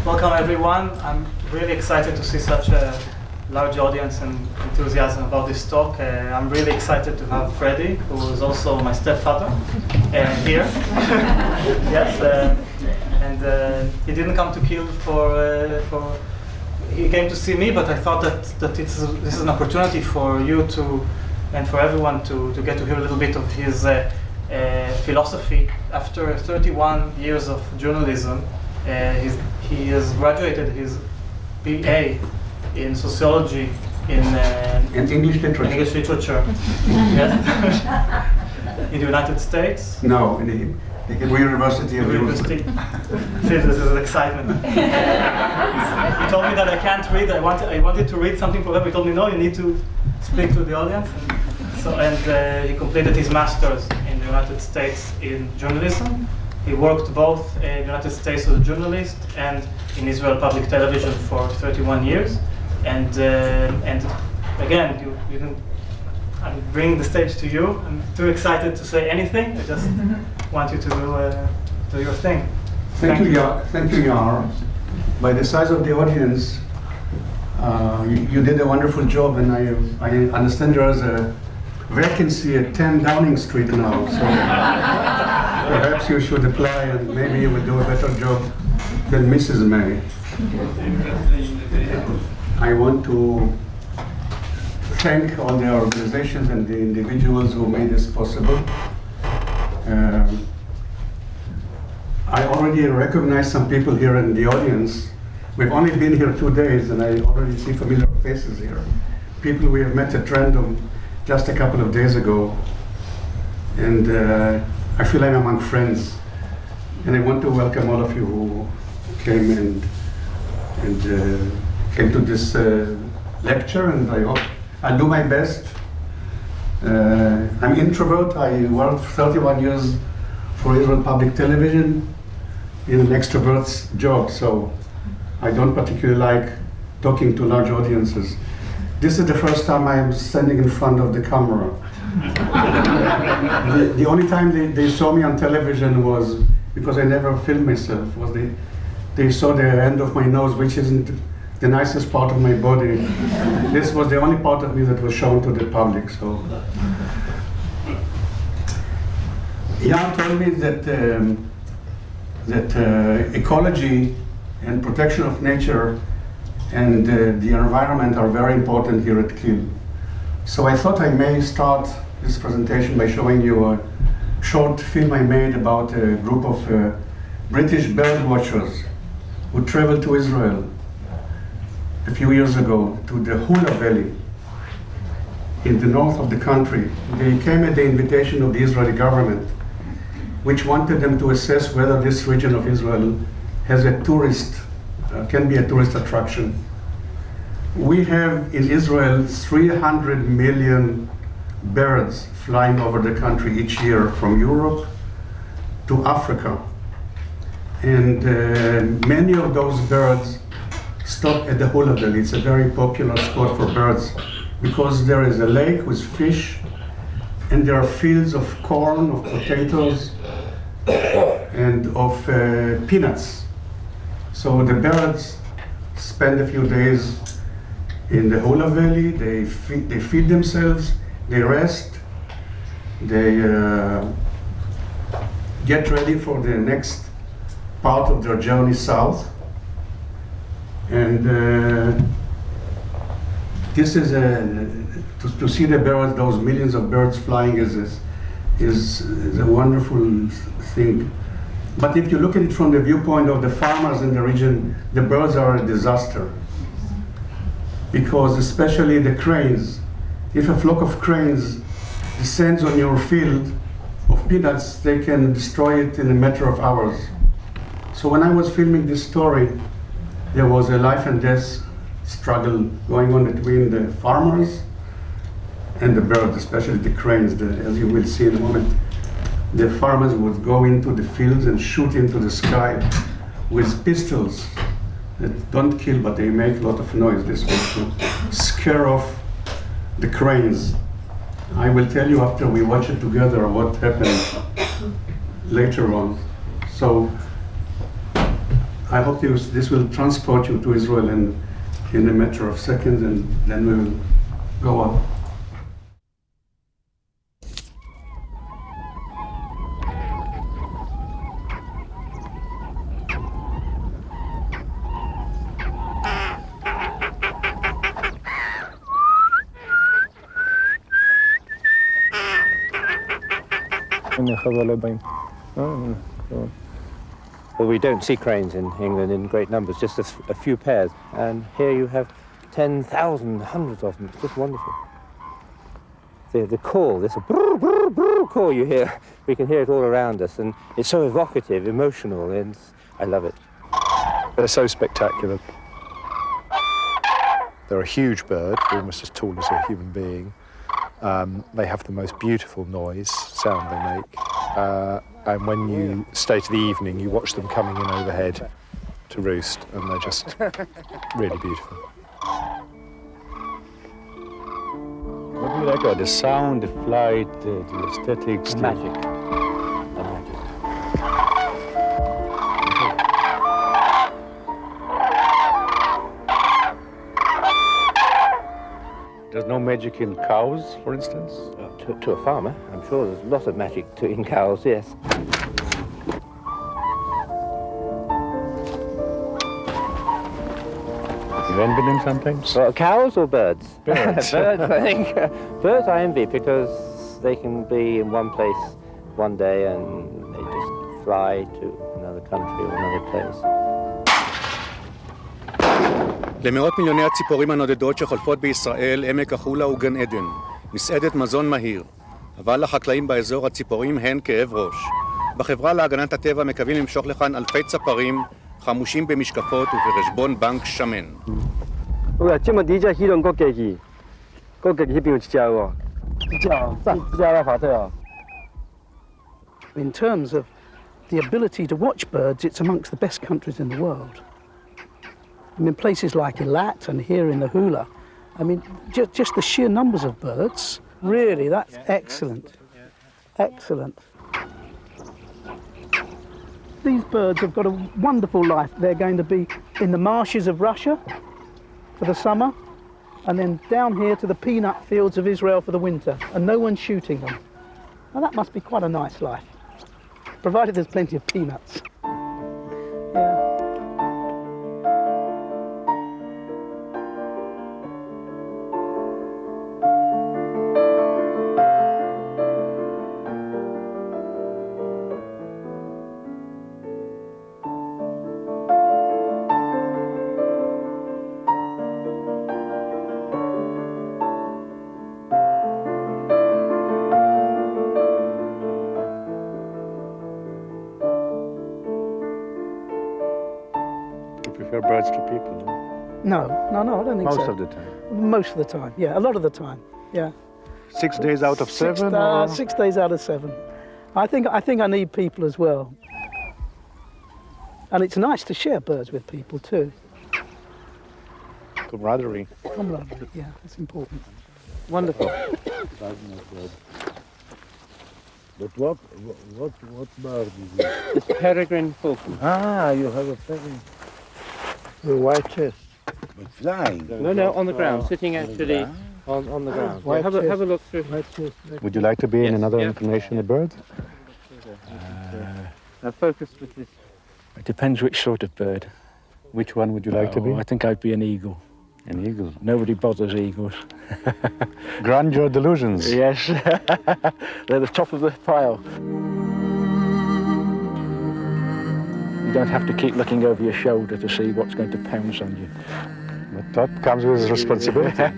Welcome everyone. I'm really excited to see such a large audience and enthusiasm about this talk. I'm really excited to have Fredi, who is also my stepfather, here. Yes, and he didn't come to Kiel he came to see me, but I thought that this is an opportunity for you to, and for everyone to get to hear a little bit of his philosophy. After 31 years of journalism, he has graduated his BA in sociology in English literature. English literature. Yes. In the United States. No, in the Hebrew University of University. See, this is an excitement. He told me that I can't read. I wanted to read something for him. He told me, no, you need to speak to the audience. And he completed his master's in the United States in journalism. He worked both in the United States as a journalist and in Israel public television for 31 years. And again, you didn't. I'm bringing the stage to you. I'm too excited to say anything. I just want you to do your thing. Thank you, Yar. By the size of the audience, you did a wonderful job, and I understand there is a vacancy at 10 Downing Street now, so perhaps you should apply and maybe you will do a better job than Mrs. May. I want to thank all the organizations and the individuals who made this possible. I already recognize some people here in the audience. We've only been here 2 days and I already see familiar faces here. People we have met at random just a couple of days ago. And I feel I'm among friends. And I want to welcome all of you who came and came to this lecture, and I hope I'll do my best. I'm an introvert. I worked 31 years for Israel Public Television in an extrovert's job, so I don't particularly like talking to large audiences. This is the first time I'm standing in front of the camera. The only time they saw me on television was because I never filmed myself. They saw the end of my nose, which isn't the nicest part of my body. This was the only part of me that was shown to the public. So, Jan told me that ecology and protection of nature and the environment are very important here at Kiel. So I thought I may start this presentation by showing you a short film I made about a group of British bird watchers who traveled to Israel a few years ago to the Hula Valley in the north of the country. They came at the invitation of the Israeli government, which wanted them to assess whether this region of Israel has a can be a tourist attraction. We have in Israel 300 million birds flying over the country each year from Europe to Africa. And many of those birds stop at the Hula Valley. It's a very popular spot for birds because there is a lake with fish and there are fields of corn, of potatoes, and of peanuts. So the birds spend a few days in the Hula Valley. They feed themselves, they rest, they get ready for the next part of their journey south. And this is to see the birds, those millions of birds flying is a wonderful thing. But if you look at it from the viewpoint of the farmers in the region, the birds are a disaster. Because especially the cranes, if a flock of cranes descends on your field of peanuts, they can destroy it in a matter of hours. So when I was filming this story, there was a life and death struggle going on between the farmers and the birds, especially the cranes. As you will see in a moment, the farmers would go into the fields and shoot into the sky with pistols that don't kill, but they make a lot of noise. This was to scare off the cranes. I will tell you after we watch it together what happened later on. So I hope this will transport you to Israel in a matter of seconds, and then we will go up. Well, we don't see cranes in England in great numbers, just a few pairs. And here you have 10,000, hundreds of them. It's just wonderful. The call, this brr, brr, brr call you hear, we can hear it all around us. And it's so evocative, emotional, and I love it. They're so spectacular. They're a huge bird, almost as tall as a human being. They have the most beautiful sound they make. And when you stay to the evening, you watch them coming in overhead to roost, and they're just really beautiful. What do you like about the sound, the flight, the aesthetics? The magic. There's no magic in cows, for instance? To a farmer, I'm sure there's a lot of magic in cows, yes. You envy them sometimes? Well, cows or birds? Birds. Birds, I think. Birds I envy because they can be in one place one day and they just fly to another country or another place. למאות מיליוני הציפורים הנודדות שחולפות בישראל, עמק החולה הוא גן עדן, מסעדת מזון מהיר. אבל לחקלאים באזור הציפורים הן כאב ראש. בחברה להגנת הטבע מקווים למשוך לכאן אלפי צפרים, חמושים במשקפות ובחשבון בנק שמן. In terms of the ability to watch birds, it's amongst the best countries in the world. I mean, places like Eilat and here in the Hula, I mean, just the sheer numbers of birds, really, that's excellent. Excellent. These birds have got a wonderful life. They're going to be in the marshes of Russia for the summer, and then down here to the peanut fields of Israel for the winter, and no one's shooting them. Now that must be quite a nice life, provided there's plenty of peanuts. Yeah. Prefer birds to people? No, I don't think so. Most of the time? Most of the time, yeah, a lot of the time, yeah. 6 days out of 7? 6 days out of 7. I think I need people as well. And it's nice to share birds with people too. Camaraderie. Camaraderie, yeah, it's important. Wonderful. But what bird is it? It's peregrine falcon. Ah, you have a peregrine. The white chest. But flying? No, on the ground, sitting actually on the ground. White Have a look through. Would you like to be in another inclination a bird? Now focus with this. It depends which sort of bird. Which one would you like to be? I think I'd be an eagle. An eagle? Nobody bothers eagles. Grandeur delusions. Yes. They're the top of the pile. You don't have to keep looking over your shoulder to see what's going to pounce on you. But that comes with responsibility.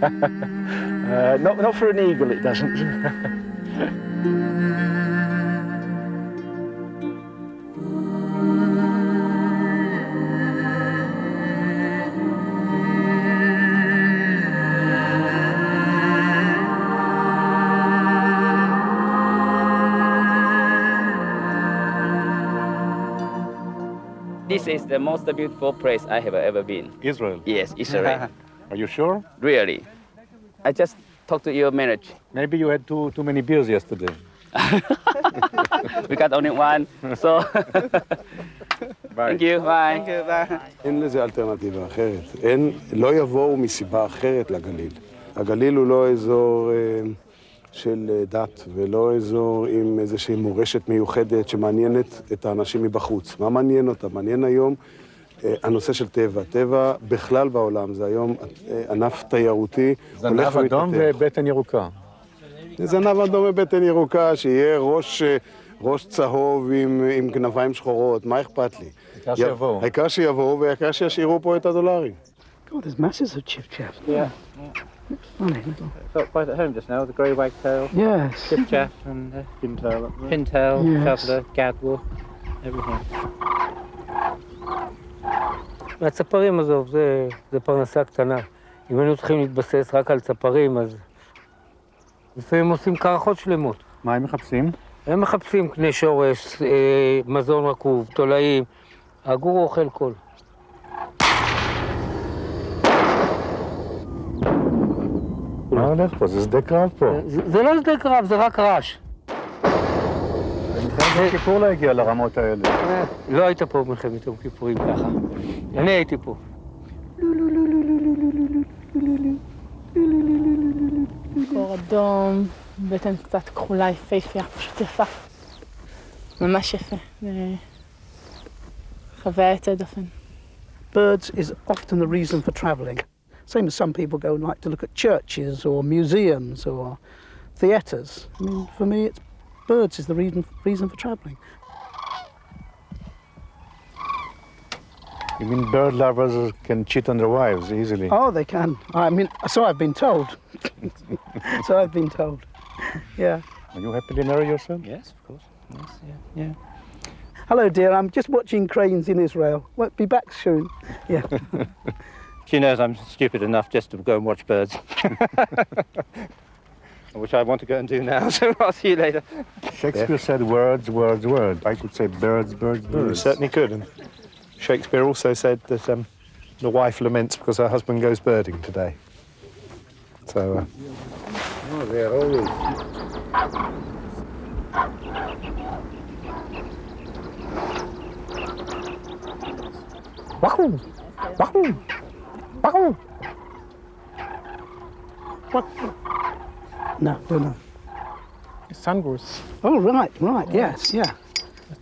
Not for an eagle, it doesn't. This is the most beautiful place I have ever been. Israel? Yes, Israel. Are you sure? Really. I just talked to your manager. Maybe you had too many beers yesterday. We got only one, so thank you, bye. אין לזה אלטרנטיבה אחרת. לא יבואו מסיבה אחרת לגליל. הגליל הוא לא אזור של דת ולא אזור עם איזושהי מורשת מיוחדת שמעניינת את האנשים מבחוץ. מה מעניין אותם? מעניין היום הנושא של טבע. טבע בכלל בעולם זה היום ענף תיירותי. זנב אדום ובטן ירוקה. זנב אדום ובטן ירוקה, שיהיה ראש צהוב עם גנביים שחורות, מה אכפת לי? העיקר שיבואו. העיקר שיבואו והעיקר שישאירו פה את הדולרים. God, there's masses of chiff-chaff. Yeah. It's funny. Little... Felt quite at home just now, the grey wagtail, Yes. chiff-chaff and pintail, Yes. shoveler, gadwall, everything. והצפרים, עזוב, זה פרנסה קטנה. אם היינו צריכים להתבסס רק על צפרים, אז לפעמים עושים קרחות שלמות. מה הם מחפשים? הם מחפשים קני שורש, מזון רקוב, תולעים. הגור אוכל קול. מה הולך פה? זה שדה קרב פה. זה לא שדה קרב, זה רק רעש. מלחמת יום כיפור לא הגיע לרמות האלה. לא היית פה במלחמת יום כיפורים ככה. אני הייתי פה. קור אדום, בטן קצת כחולה, יפהפייה, פשוט יפה. ממש יפה. חוויה יוצאת דופן. Birds is often the reason for travelling. Same as some people go and like to look at churches or museums or theatres. I mean, for me, birds is the reason for travelling. You mean bird lovers can cheat on their wives easily? Oh, they can. I mean, so I've been told. So I've been told. Yeah. Are you happily married yourself? Yes, of course. Yes, yeah. Hello, dear. I'm just watching cranes in Israel. Won't be back soon. Yeah. She knows I'm stupid enough just to go and watch birds. Which I want to go and do now, so I'll see you later. Shakespeare said words, words, words. I could say birds, birds, birds. You certainly could. And Shakespeare also said that the wife laments because her husband goes birding today. So... Oh, they are always... Wahoo! Wahoo! Wahoo! What? No, don't know. Sungoose. Oh, right, yes, yeah.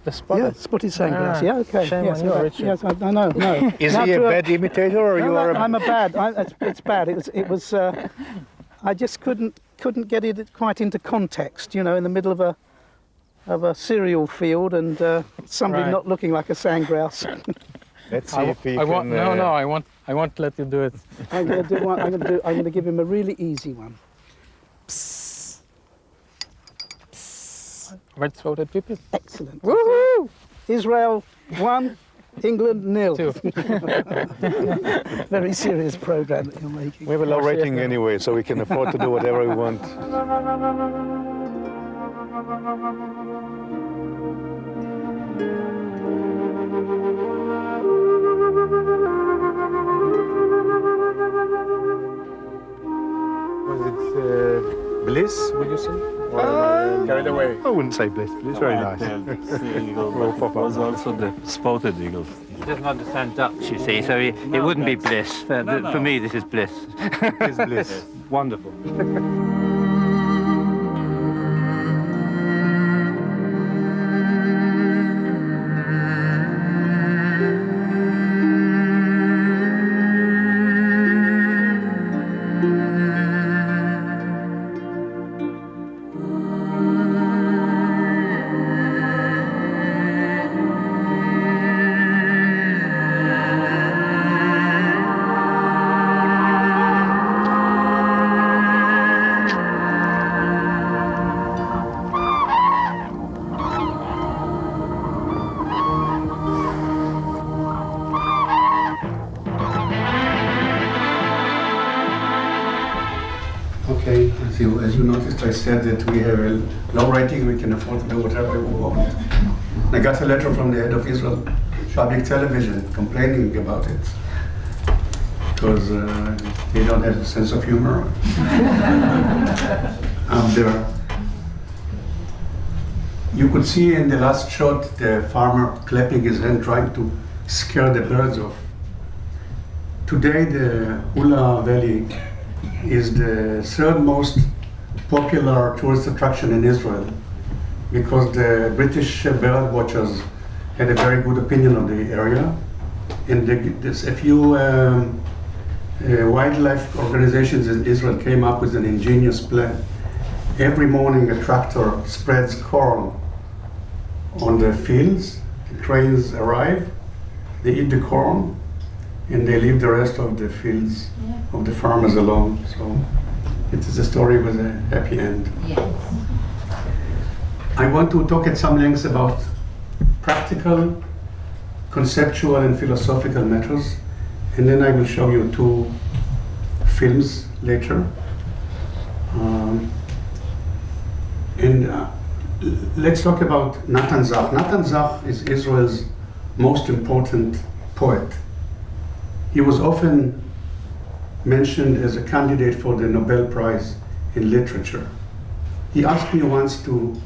The spotted. Yeah, spotted sandgrouse. Yeah, okay. Shame yes, on you, right. Richard. Yes, I know. No. Is Now he a to bad imitator or you are a... I'm a bad. It's bad. It was. I just couldn't get it quite into context. You know, in the middle of a cereal field and somebody Right. not looking like a sandgrouse. Let's see if he I can... want, I won't let you do it. I'm going to give him a really easy one. Red-throated people. Excellent. Woohoo! Israel 1, England 0. 2. Very serious program that you're making. We have a low rating anyway, so we can afford to do whatever we want. Was it bliss, would you say? Or carried away? I wouldn't say bliss, but it's very nice. Eagle, but it was also the spotted eagle. He doesn't understand Dutch, you see, so it wouldn't be bliss. For me, this is bliss. It's bliss. Wonderful. Okay, as you noticed, I said that we have a low rating, we can afford to do whatever we want. I got a letter from the head of Israel Public Television complaining about it because they don't have a sense of humor up there. You could see in the last shot the farmer clapping his hand, trying to scare the birds off. Today, the Hula Valley is the third most popular tourist attraction in Israel because the British bird watchers had a very good opinion of the area. And there's a few wildlife organizations in Israel came up with an ingenious plan. Every morning a tractor spreads corn on the fields, the cranes arrive, they eat the corn, and they leave the rest of the fields of the farmers alone. So it is a story with a happy end. Yes. I want to talk at some length about practical, conceptual and philosophical matters, and then I will show you two films later. Let's talk about Natan Zach. Natan Zach is Israel's most important poet. He was often mentioned as a candidate for the Nobel Prize in Literature. He asked me once to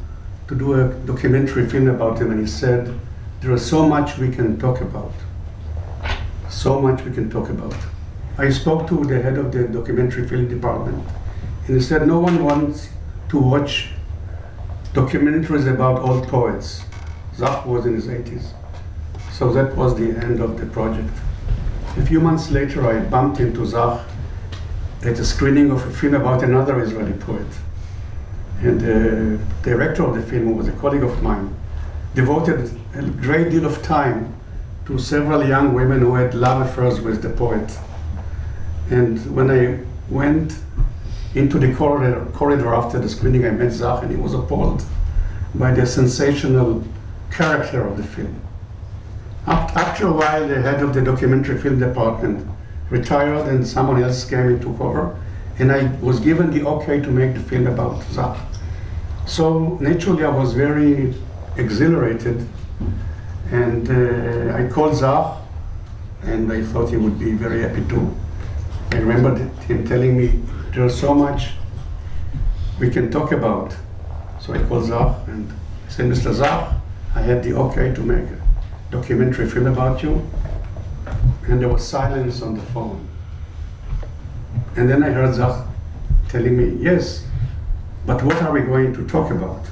do a documentary film about him, and he said, there is so much we can talk about. So much we can talk about. I spoke to the head of the documentary film department, and he said, no one wants to watch documentaries about old poets. Zach was in his 80s. So that was the end of the project. A few months later, I bumped into Zach at a screening of a film about another Israeli poet. And the director of the film, who was a colleague of mine, devoted a great deal of time to several young women who had love affairs with the poet. And when I went into the corridor after the screening, I met Zach, and he was appalled by the sensational character of the film. After a while, the head of the documentary film department retired, and someone else came and took over, and I was given the okay to make the film about Zach. So naturally, I was very exhilarated, and I called Zach, and I thought he would be very happy too. I remembered him telling me, there's so much we can talk about. So I called Zach and I said, Mr. Zach, I had the okay to make a documentary film about you. And there was silence on the phone. And then I heard Zach telling me, yes, but what are we going to talk about?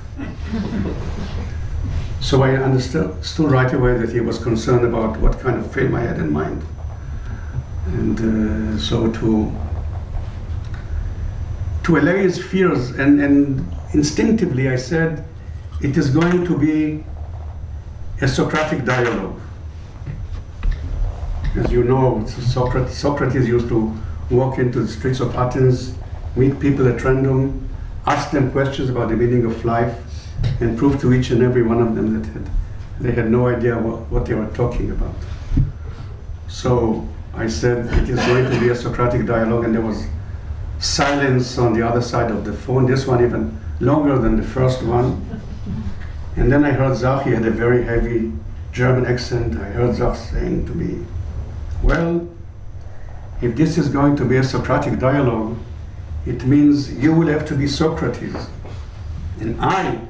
So I understood right away that he was concerned about what kind of film I had in mind. And so to allay his fears, and instinctively I said, it is going to be a Socratic dialogue. As you know, Socrates used to walk into the streets of Athens, meet people at random, ask them questions about the meaning of life, and prove to each and every one of them that they had no idea what they were talking about. So I said, it is going to be a Socratic dialogue, and there was silence on the other side of the phone, this one even longer than the first one. And then I heard Zach, he had a very heavy German accent. I heard Zach saying to me, well, if this is going to be a Socratic dialogue, it means you will have to be Socrates, and I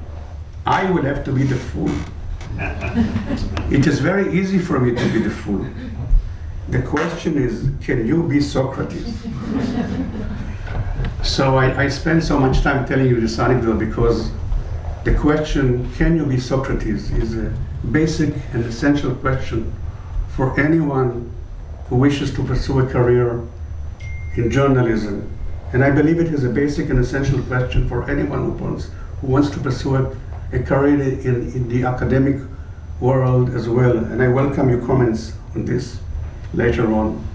will have to be the fool. It is very easy for me to be the fool. The question is, can you be Socrates? So I spend so much time telling you this anecdote because the question, can you be Socrates, is a basic and essential question for anyone who wishes to pursue a career in journalism. And I believe it is a basic and essential question for anyone who wants to pursue a career in the academic world as well. And I welcome your comments on this later on.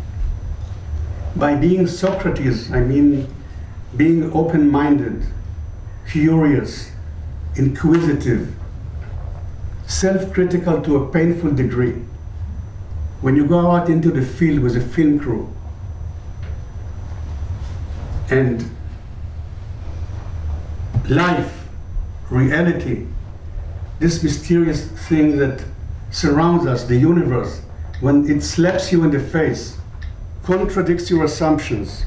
By being Socrates, I mean being open-minded, curious, inquisitive, self-critical to a painful degree. When you go out into the field with a film crew and life, reality, this mysterious thing that surrounds us, the universe, when it slaps you in the face, contradicts your assumptions,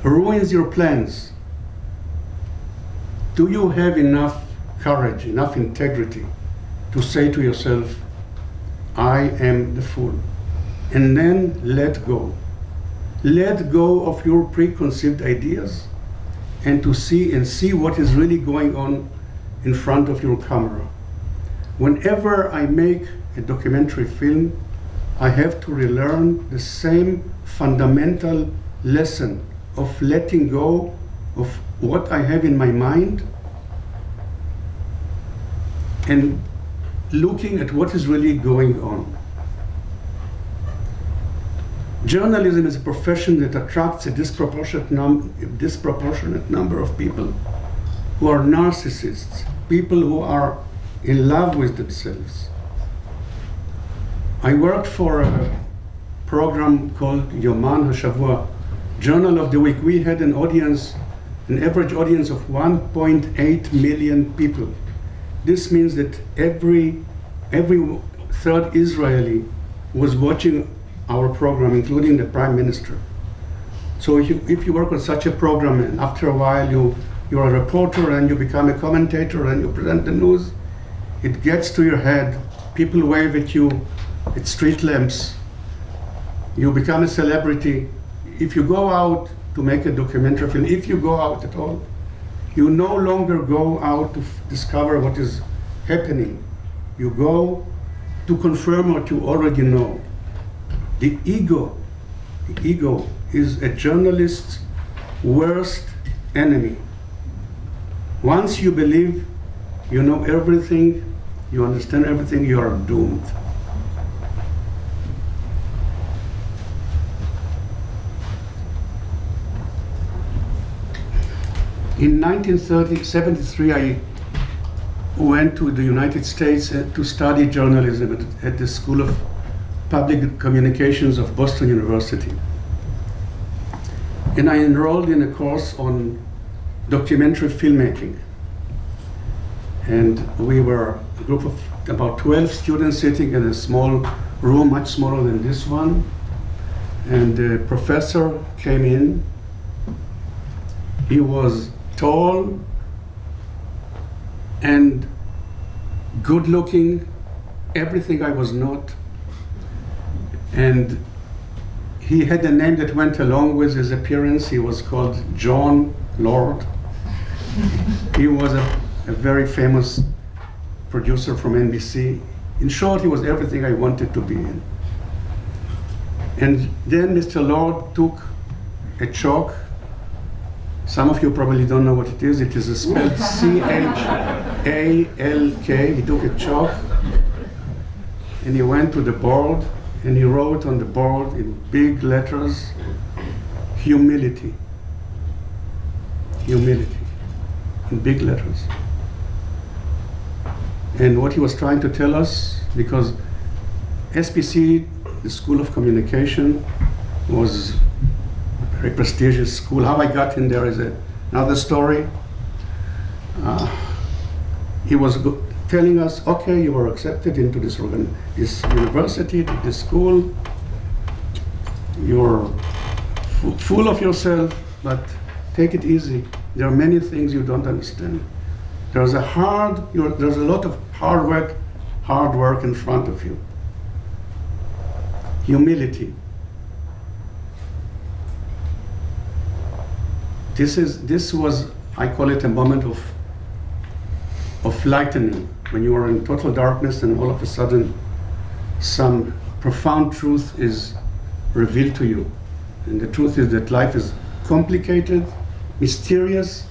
ruins your plans, do you have enough courage, enough integrity to say to yourself, I am the fool. And then let go. Let go of your preconceived ideas and to see what is really going on in front of your camera. Whenever I make a documentary film, I have to relearn the same fundamental lesson of letting go of what I have in my mind and looking at what is really going on. Journalism is a profession that attracts a disproportionate number of people who are narcissists, people who are in love with themselves. I worked for a program called Yoman HaShavua, Journal of the Week. We had an average audience of 1.8 million people. This means that every third Israeli was watching our program, including the Prime Minister. So if you work on such a program and after a while you're a reporter and you become a commentator and you present the news, it gets to your head. People wave at you at street lamps. You become a celebrity. If you go out to make a documentary film, if you go out at all, you no longer go out to discover what is happening. You go to confirm what you already know. The ego is a journalist's worst enemy. Once you believe you know everything, you understand everything, you are doomed. In 1973, I went to the United States to study journalism at the School of Public Communications of Boston University. And I enrolled in a course on documentary filmmaking. And we were a group of about 12 students sitting in a small room, much smaller than this one. And the professor came in. He was tall and good looking, everything I was not. And he had a name that went along with his appearance. He was called John Lord. He was a very famous producer from NBC. In short, he was everything I wanted to be in. And then Mr. Lord took a chalk. Some of you probably don't know what it is. It is spelled C-H-A-L-K. He took a chalk and he went to the board and he wrote on the board in big letters, humility. Humility, in big letters. And what he was trying to tell us, because SPC, the School of Communication, was a very prestigious school. How I got in there is another story. He was telling us, okay, you were accepted into this university, this school. You're full of yourself, but take it easy. There are many things you don't understand. There's a lot of hard work in front of you. Humility. This was, I call it a moment of lightening, when you are in total darkness and all of a sudden some profound truth is revealed to you. And the truth is that life is complicated, mysterious,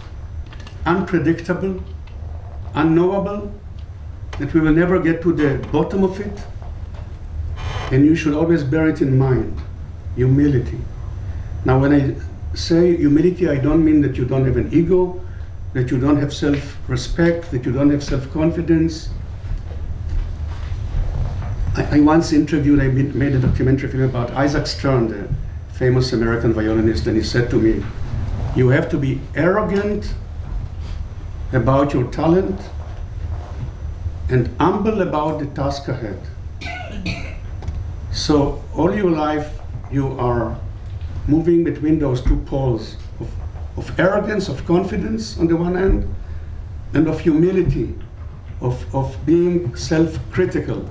unpredictable, unknowable, that we will never get to the bottom of it. And you should always bear it in mind, humility. Now, when I say humility, I don't mean that you don't have an ego, that you don't have self-respect, that you don't have self-confidence. I once made a documentary film about Isaac Stern, the famous American violinist, and he said to me, you have to be arrogant about your talent and humble about the task ahead. So all your life you are moving between those two poles of arrogance, of confidence on the one hand, and of humility, of being self-critical.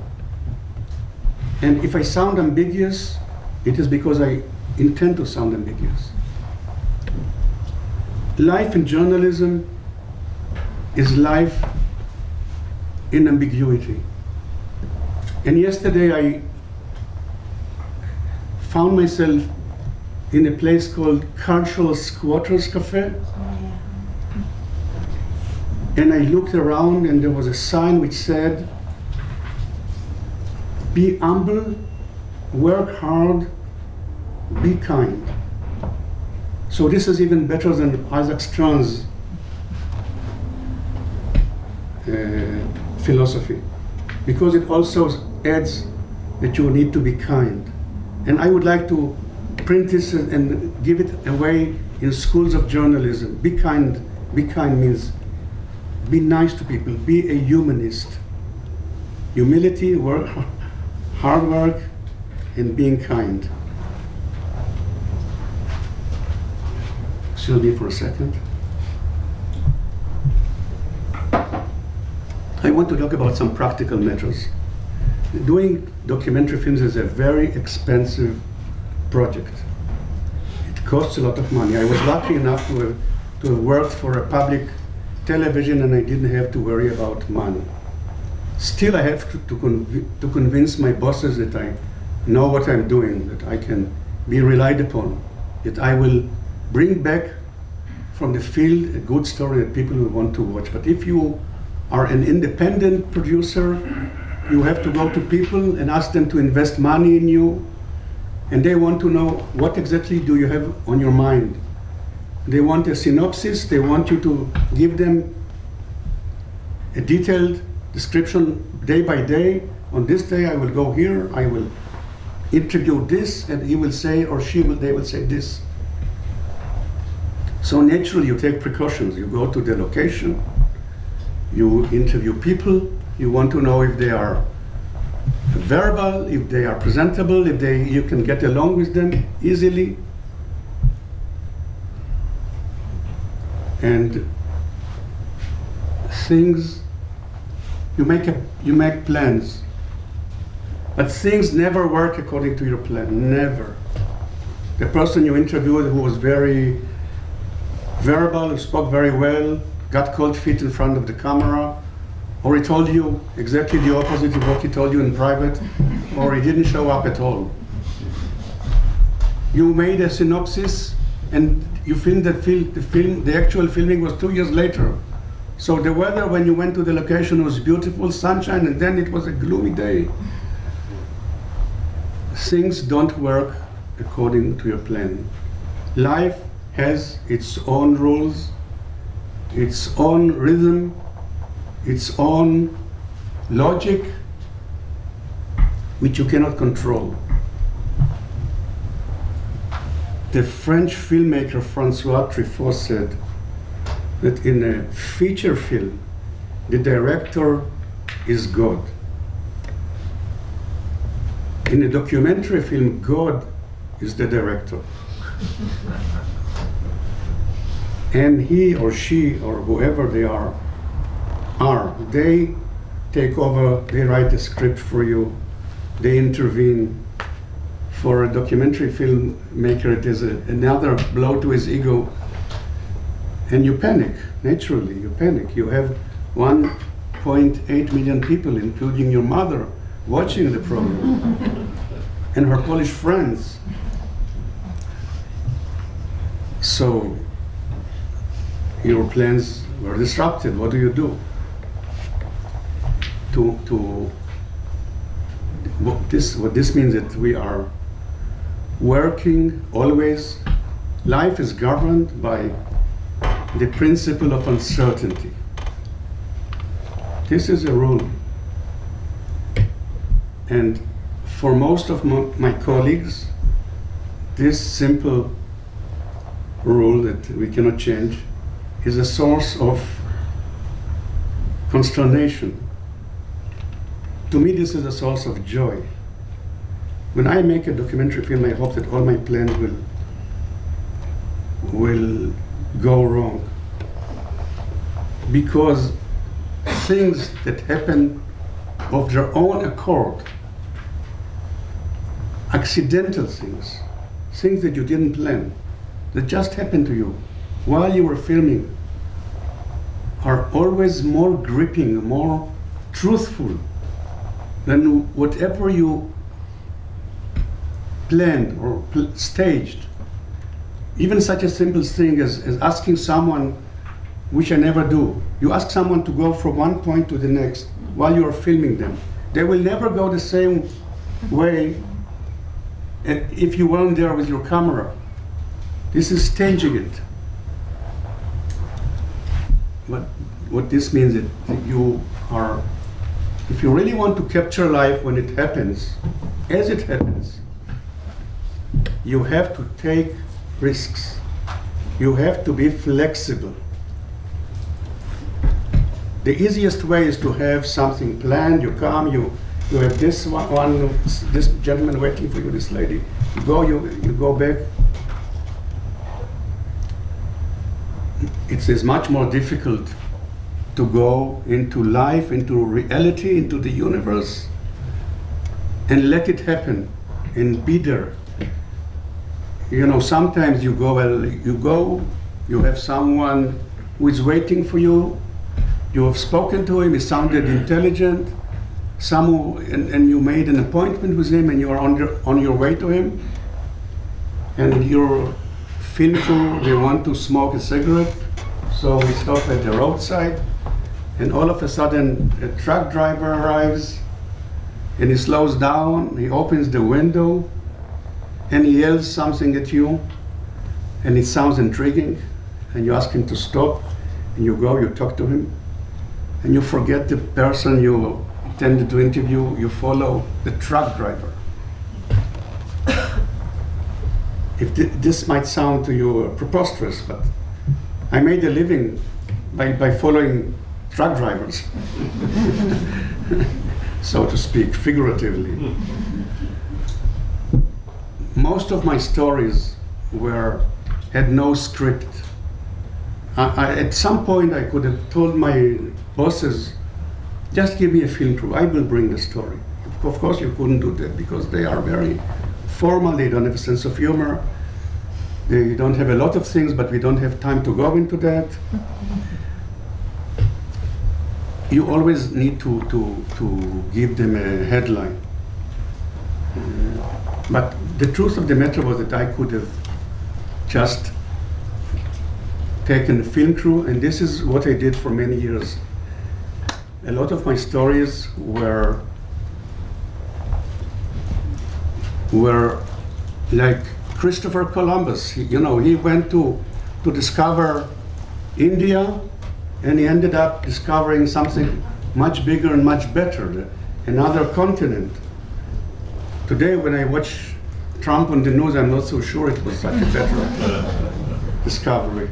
And if I sound ambiguous, it is because I intend to sound ambiguous. Life in journalism is life in ambiguity. And yesterday I found myself in a place called Cultural Squatters Cafe. And I looked around and there was a sign which said, be humble, work hard, be kind. So this is even better than Isaac Strong's philosophy, because it also adds that you need to be kind. And I would like to print this and give it away in schools of journalism. Be kind. Be kind means be nice to people. Be a humanist. Humility, work, hard work, and being kind. Excuse me for a second. I want to talk about some practical matters. Doing documentary films is a very expensive project. It costs a lot of money. I was lucky enough to have worked for a public television and I didn't have to worry about money. Still, I have to convince my bosses that I know what I'm doing, that I can be relied upon, that I will bring back from the field a good story that people will want to watch. But if you are an independent producer, you have to go to people and ask them to invest money in you, and they want to know what exactly do you have on your mind. They want a synopsis, they want you to give them a detailed description day by day. On this day I will go here, I will interview this, and he will say, or they will say this. So naturally you take precautions. You go to the location, you interview people, you want to know if they are verbal, if they are presentable, if you can get along with them easily. And things, you make plans, but things never work according to your plan, never. The person you interviewed who was very verbal, who spoke very well, got cold feet in front of the camera, or he told you exactly the opposite of what he told you in private, or he didn't show up at all. You made a synopsis and you filmed the actual filming was 2 years later. So the weather when you went to the location was beautiful, sunshine, and then it was a gloomy day. Things don't work according to your plan. Life has its own rules, its own rhythm, its own logic, which you cannot control. The French filmmaker Francois Truffaut said that in a feature film, the director is God. In a documentary film, God is the director. And he or she or whoever they are, they take over, they write the script for you, they intervene. For a documentary filmmaker, it is another blow to his ego, and you panic, naturally, you panic. You have 1.8 million people, including your mother, watching the program, and her Polish friends. So, your plans were disrupted. What do you do? What this means that we are working always. Life is governed by the principle of uncertainty. This is a rule. And for most of my colleagues, this simple rule that we cannot change is a source of consternation. To me, this is a source of joy. When I make a documentary film, I hope that all my plans will go wrong. because things that happen of their own accord, accidental things, things that you didn't plan, that just happened to you while you were filming, are always more gripping, more truthful than whatever you planned or staged. Even such a simple thing as asking someone, which I never do, you ask someone to go from one point to the next while you are filming them. They will never go the same way if you weren't there with your camera. This is staging it. But what this means is that you are, if you really want to capture life when it happens, as it happens, you have to take risks. You have to be flexible. The easiest way is to have something planned. You come, you have this one, this gentleman waiting for you, this lady. You go back. It is much more difficult to go into life, into reality, into the universe, and let it happen, and be there. You know, sometimes you you have someone who is waiting for you. You have spoken to him, he sounded intelligent, and you made an appointment with him, and you are on your way to him, and your film crew, they want to smoke a cigarette, so we stop at the roadside, and all of a sudden a truck driver arrives, and he slows down, he opens the window, and he yells something at you, and it sounds intriguing, and you ask him to stop, and you go, you talk to him, and you forget the person you intended to interview, you follow the truck driver. If this might sound to you preposterous, but I made a living by following truck drivers, so to speak, figuratively. Most of my stories had no script. At some point I could have told my bosses, just give me a film crew, I will bring the story. Of course you couldn't do that because they are very formal, they don't have a sense of humor, they don't have a lot of things, but we don't have time to go into that. You always need to give them a headline. But the truth of the matter was that I could have just taken a film crew, and this is what I did for many years. A lot of my stories were like Christopher Columbus. He went to discover India, and he ended up discovering something much bigger and much better, another continent. Today, when I watch Trump on the news, I'm not so sure it was such a better discovery.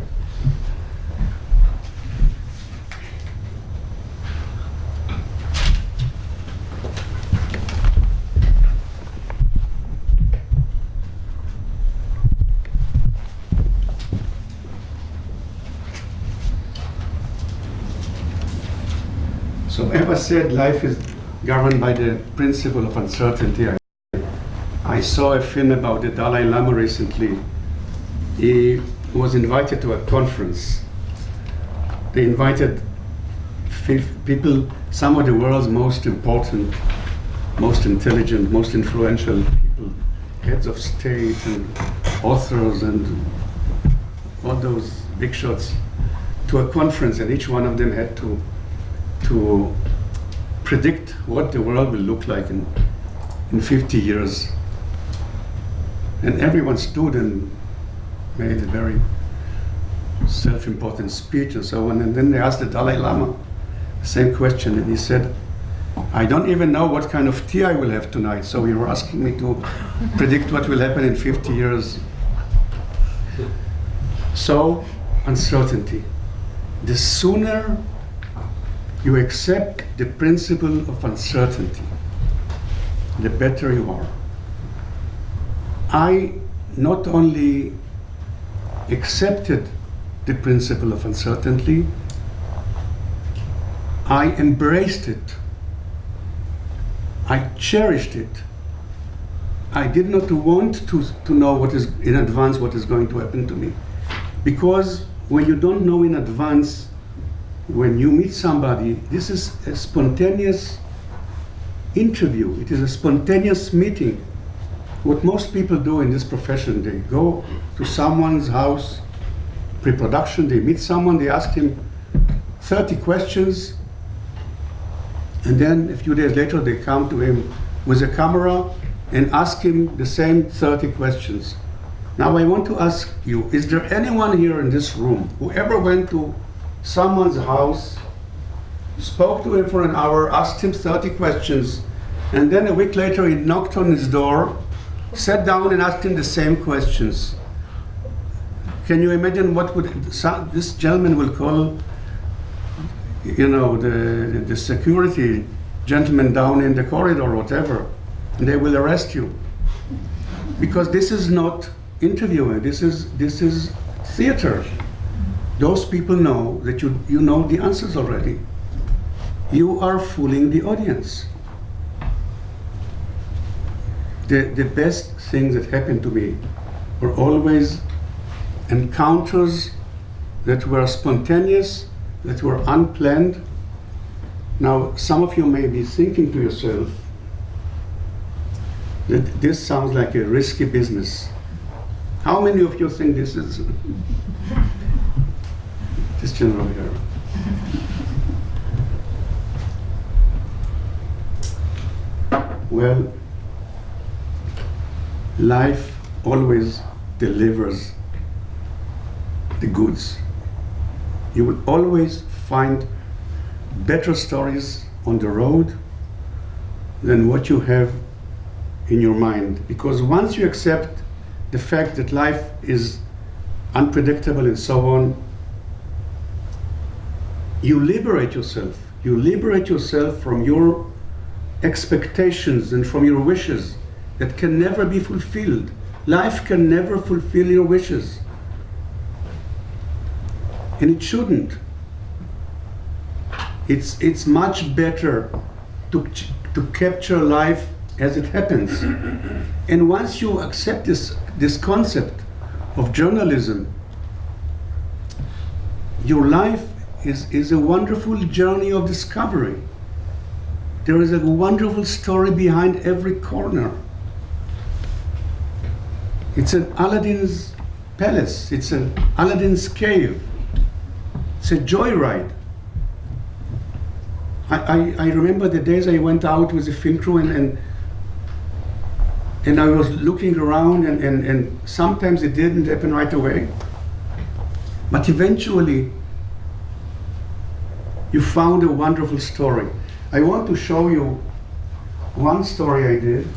So Eva said life is governed by the principle of uncertainty. I saw a film about the Dalai Lama recently. He was invited to a conference. They invited people, some of the world's most important, most intelligent, most influential people, heads of state and authors and all those big shots, to a conference, and each one of them had to predict what the world will look like in 50 years. And everyone stood and made a very self-important speech and so on. And then they asked the Dalai Lama the same question, and he said, I don't even know what kind of tea I will have tonight, so you were asking me to predict what will happen in 50 years. So, uncertainty. The sooner you accept the principle of uncertainty, the better you are. I not only accepted the principle of uncertainty, I embraced it. I cherished it. I did not want to know what is in advance what is going to happen to me. Because when you don't know in advance, when you meet somebody, this is a spontaneous interview. It is a spontaneous meeting. What most people do in this profession, they go to someone's house, pre-production, they meet someone, they ask him 30 questions, and then a few days later they come to him with a camera and ask him the same 30 questions. Now I want to ask you, is there anyone here in this room who ever went to someone's house, spoke to him for an hour, asked him 30 questions, and then a week later he knocked on his door, sat down and asked him the same questions? Can you imagine what would this gentleman will call, the security gentleman down in the corridor or whatever, and they will arrest you. Because this is not interviewing, this is theater. Those people know that you know the answers already. You are fooling the audience. The best things that happened to me were always encounters that were spontaneous, that were unplanned. Now, some of you may be thinking to yourself that this sounds like a risky business. How many of you think this is? This general here. Well, life always delivers the goods. You will always find better stories on the road than what you have in your mind. Because once you accept the fact that life is unpredictable and so on, you liberate yourself. You liberate yourself from your expectations and from your wishes that can never be fulfilled. Life can never fulfill your wishes. And it shouldn't. It's much better to capture life as it happens. And once you accept this concept of journalism, your life is a wonderful journey of discovery. There is a wonderful story behind every corner. It's an Aladdin's palace. It's an Aladdin's cave. It's a joyride. I remember the days I went out with the film crew and I was looking around and sometimes it didn't happen right away. But eventually, you found a wonderful story. I want to show you one story I did.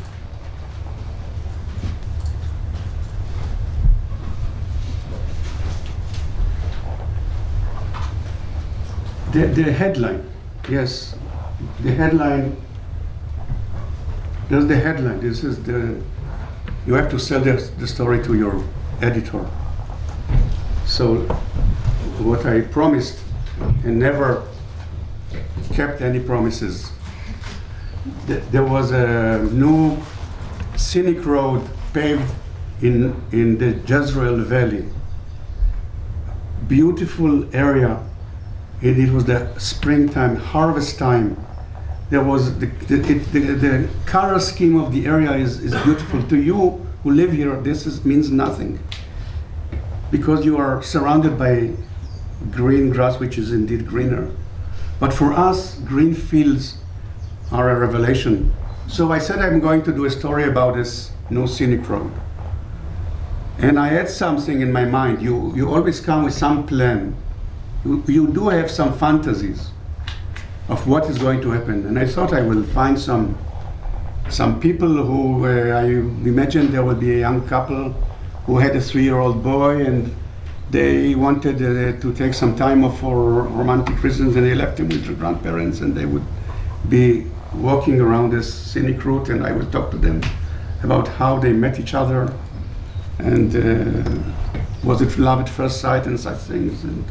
The headline, yes, the headline. There's the headline. This is you have to sell the story to your editor. So what I promised and never kept any promises. There was a new scenic road paved in the Jezreel Valley. Beautiful area. It was the springtime, harvest time. There was the color scheme of the area is beautiful. To you who live here, this means nothing, because you are surrounded by green grass, which is indeed greener. But for us, green fields are a revelation. So I said I'm going to do a story about this new scenic road. And I had something in my mind. You always come with some plan. You do have some fantasies of what is going to happen. And I thought I will find some people who, I imagine there will be a young couple who had a 3-year-old boy and they wanted to take some time off for romantic reasons, and they left him with their grandparents, and they would be walking around this scenic route, and I would talk to them about how they met each other, and was it love at first sight and such things, and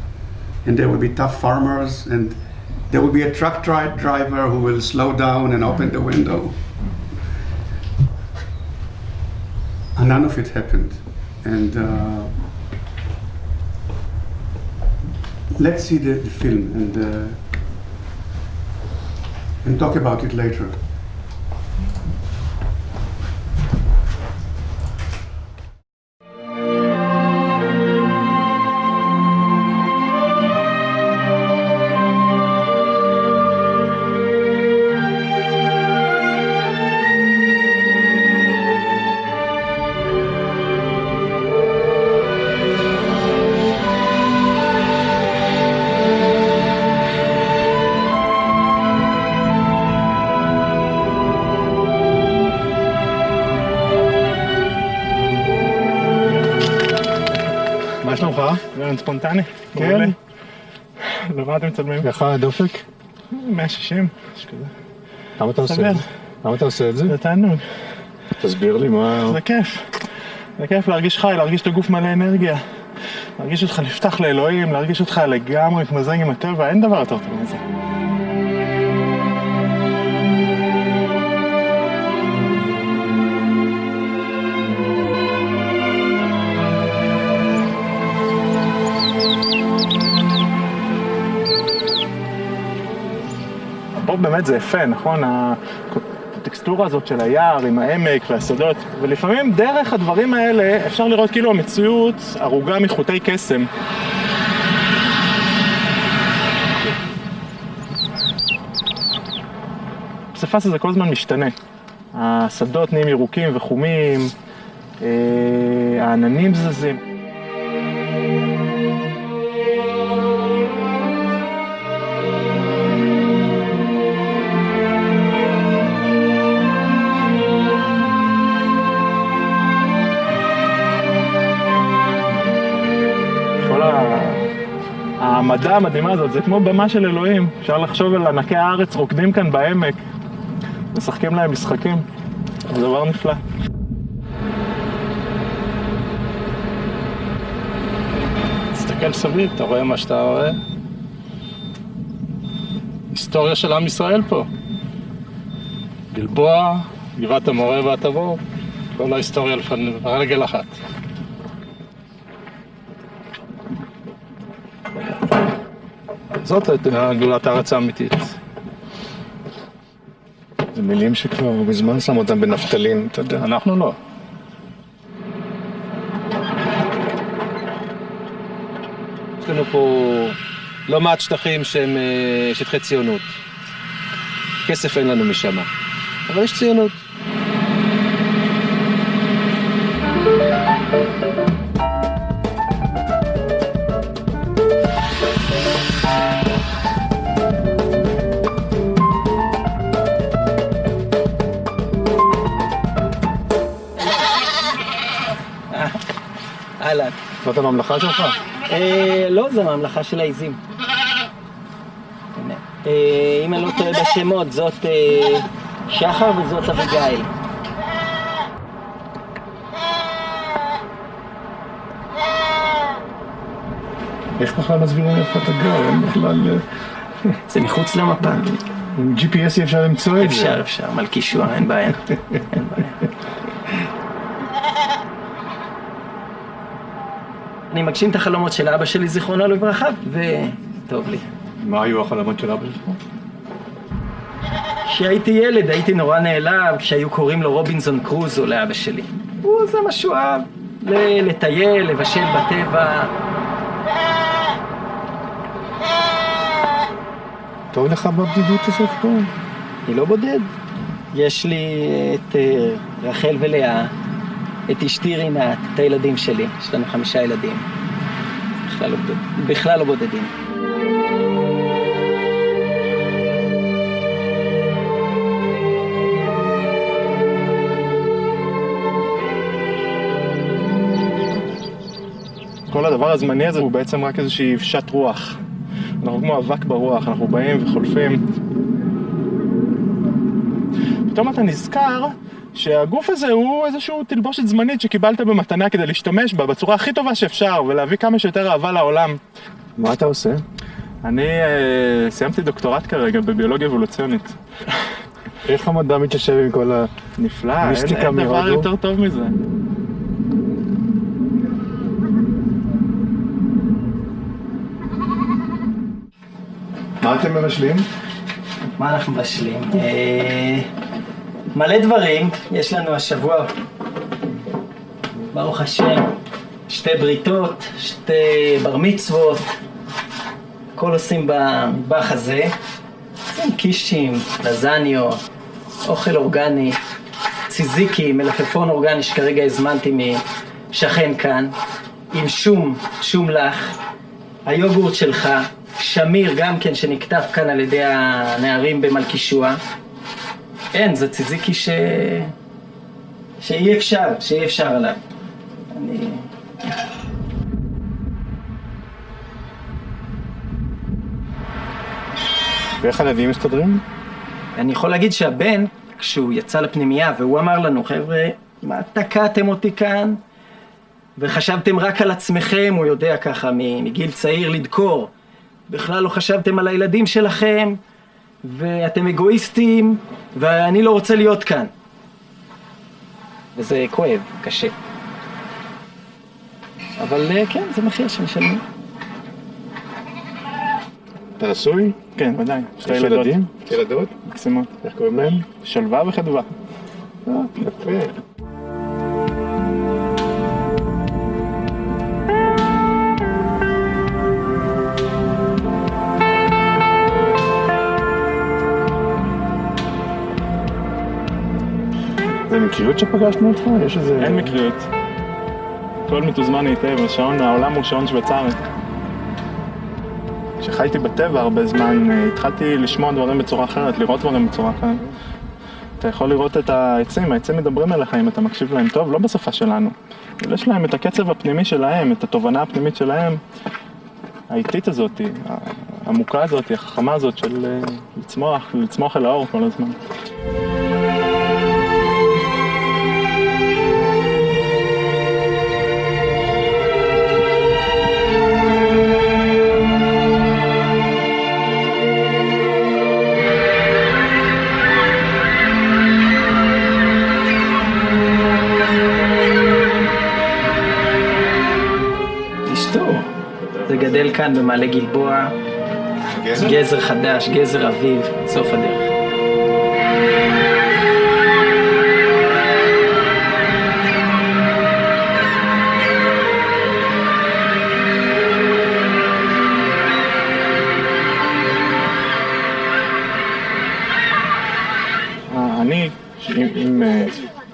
they would be tough farmers, and there will be a truck driver who will slow down and open the window. And none of it happened. And let's see the film and talk about it later. מה שלומך? רעיון ספונטני? כן. למה אתם מצלמים? איך הדופק? 160, משהו כזה. למה אתה עושה את זה? למה אתה עושה את זה? זה תענוג. תסביר לי מה... זה כיף. זה כיף להרגיש חי, להרגיש את הגוף מלא אנרגיה. להרגיש אותך נפתח לאלוהים, להרגיש אותך לגמרי מתמזג עם הטבע, אין דבר יותר טוב מזה. פה באמת זה יפה, נכון? הטקסטורה הזאת של היער עם העמק והשדות, ולפעמים דרך הדברים האלה אפשר לראות כאילו המציאות ערוגה מחוטי קסם. הפסיפס הזה כל הזמן משתנה. השדות נהיים ירוקים וחומים, העננים זזים. המדע המדהימה הזאת, זה כמו במה של אלוהים. אפשר לחשוב על ענקי הארץ רוקדים כאן בעמק, משחקים להם משחקים. זה דבר נפלא. תסתכל סביב, אתה רואה מה שאתה רואה? היסטוריה של עם ישראל פה. גלבוע, גבעת המורה והתבור, כל ההיסטוריה על רגל אחת. זאת גדולת הארץ האמיתית. זה מילים שכבר בזמן שם אותם בנפתלין, אתה יודע. אנחנו לא. יש לנו פה לא מעט שטחים שהם שטחי ציונות. כסף אין לנו משם, אבל יש ציונות. אהלן. זאת הממלכה שלך? לא, זו הממלכה של העיזים. אם אני לא טועה בשמות, זאת שחר וזאת אביגיל. איך בכלל מסבירים איפה אתה גר? אין בכלל... זה מחוץ למפה. עם GPS אפשר למצוא את זה? אפשר, מלכישוע, אין בעיה. אין בעיה. אני מגשים את החלומות של אבא שלי, זיכרונו לברכה, וטוב לי. מה היו החלומות של אבא שלך? כשהייתי ילד הייתי נורא נעלב כשהיו קוראים לו רובינזון קרוזו לאבא שלי. זה מה שהוא אהב, לטייל, לבשל בטבע. טוב לך בבדידות הזאת פה? אני לא בודד. יש לי את רחל ולאה, את אשתי רינת, את הילדים שלי. יש לנו 5 ילדים. בכלל לא בודדים. כל הדבר הזמני הזה הוא בעצם רק איזושהי פשט רוח. אנחנו כמו אבק ברוח, אנחנו באים וחולפים. פתאום אתה נזכר שהגוף הזה הוא איזשהו תלבושת זמנית שקיבלת במתנה כדי להשתמש בה בצורה הכי טובה שאפשר ולהביא כמה שיותר אהבה לעולם. מה אתה עושה? אני סיימתי דוקטורט כרגע בביולוגיה אבולוציונית. איך המדע מתיישב עם כל נפלא, המיסטיקה אין דבר מהודו? יותר טוב מזה. מה אתם מבשלים? מה אנחנו מבשלים? מלא דברים יש לנו השבוע. ברוך השם, 2 בריתות, 2 בר מצוות, הכל עושים במטבח הזה. עושים קישים, לזניות, אוכל אורגני, ציזיקי, מלפפון אורגני שכרגע הזמנתי משכן כאן, עם שום לך, היוגורט שלך, שמיר גם כן שנקטף כאן על ידי הנערים במלכישוע. אין, זה ציזיקי שאי אפשר עליו. ואיך הלווים מסתדרים? אני יכול להגיד שהבן, כשהוא יצא לפנימייה והוא אמר לנו, חבר'ה, מה תקעתם אותי כאן? וחשבתם רק על עצמכם, הוא יודע ככה מגיל צעיר לדקור. בכלל לא חשבתם על הילדים שלכם, ואתם אגואיסטים, ואני לא רוצה להיות כאן. וזה כואב, קשה. אבל כן, זה מחיר שמשלמים. אתה נשוי? כן, ודאי. יש ילדים? ילדות? מקסימות. איך קוראים להם? שלווה וחדווה. יפה. זה מקריות שפגשנו אותך? יש איזה... אין מקריות. הכל מתוזמן היטב, השעון, העולם הוא שעון שוויצרי. כשחייתי בטבע הרבה זמן, התחלתי לשמוע דברים בצורה אחרת, לראות דברים בצורה אחרת. אתה יכול לראות את העצים, העצים מדברים אליך אם אתה מקשיב להם טוב, לא בשפה שלנו. אבל יש להם את הקצב הפנימי שלהם, את התובנה הפנימית שלהם, האיטית הזאת, העמוקה הזאת, החכמה הזאת של לצמוח אל האור כל הזמן. זה גדל כאן במעלה גלבוע, גזר חדש, גזר אביב, סוף הדרך. אני, אם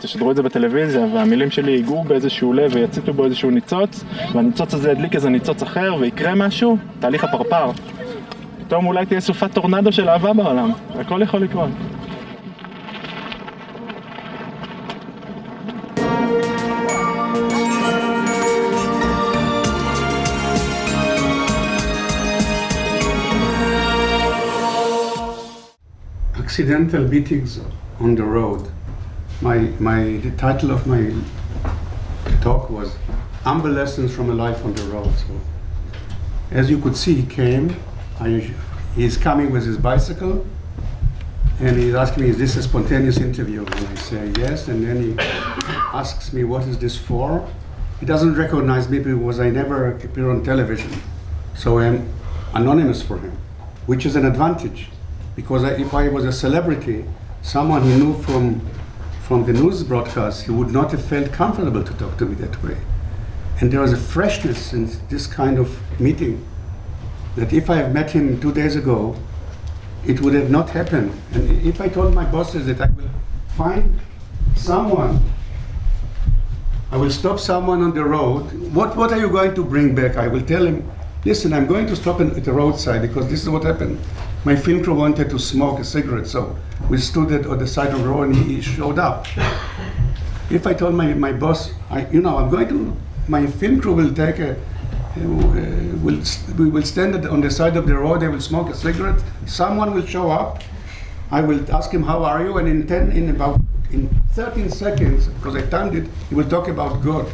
תשדרו את זה בטלוויזיה והמילים שלי ייגעו באיזשהו לב ויציתו בו איזשהו ניצוץ, והניצוץ הזה ידליק איזה ניצוץ אחר ויקרה משהו, תהליך הפרפר. פתאום אולי תהיה סופת טורנדו של אהבה בעולם, הכל יכול לקרות. Accidental beatings on the road. The title of my talk was Humble Lessons from a Life on the Road. So, as you could see, he came. He's coming with his bicycle, and he's asking me, "Is this a spontaneous interview?" And I say yes. And then he asks me, "What is this for?" He doesn't recognize me because I never appear on television, so I'm anonymous for him, which is an advantage. Because if I was a celebrity, someone he knew from the news broadcast, he would not have felt comfortable to talk to me that way. And there was a freshness in this kind of meeting that if I had met him 2 days ago, it would have not happened. And if I told my bosses that I will find someone, I will stop someone on the road, what are you going to bring back? I will tell him, listen, I'm going to stop at the roadside because this is what happened. My film crew wanted to smoke a cigarette, so we stood on the side of the road and he showed up. If I told my boss, I'm going to, my film crew will take we will stand on the side of the road, they will smoke a cigarette, someone will show up, I will ask him, how are you? And in 13 seconds, because I timed it, he will talk about God.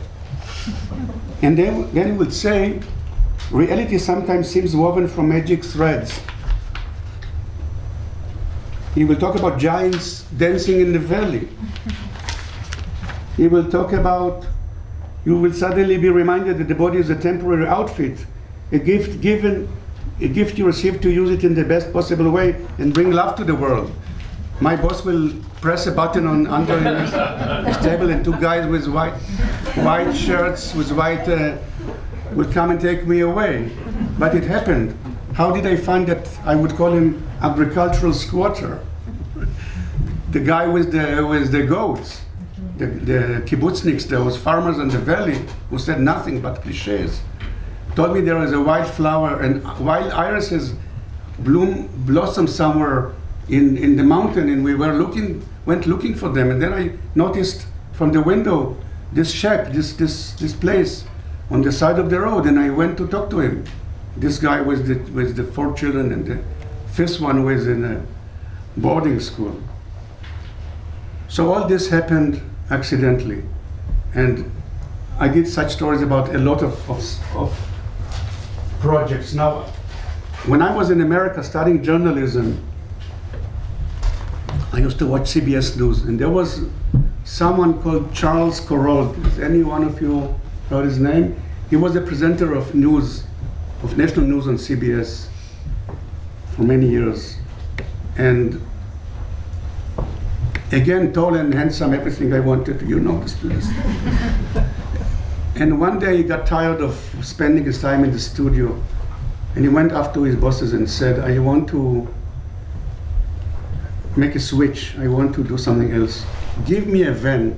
And then he will say, reality sometimes seems woven from magic threads. He will talk about giants dancing in the valley. He will talk about, you will suddenly be reminded that the body is a temporary outfit, a gift you receive to use it in the best possible way and bring love to the world. My boss will press a button under his table, and two guys with white shirts, with white, will come and take me away. But it happened. How did I find that? I would call him agricultural squatter. The guy with the goats, the kibbutzniks, those farmers in the valley who said nothing but cliches, told me there is a wild flower and wild irises blossom somewhere in the mountain, and we went looking for them. And then I noticed from the window this shack, this place on the side of the road, and I went to talk to him. This guy with the 4 children, and the 5th one was in a boarding school. So all this happened accidentally, and I did such stories about a lot of projects. Now, when I was in America studying journalism, I used to watch CBS News, and there was someone called Charles Corral. Has any one of you heard his name? He was a presenter of national news on CBS for many years. And again, tall and handsome, everything I wanted, this. And one day he got tired of spending his time in the studio, and he went up to his bosses and said, I want to make a switch. I want to do something else. Give me a van,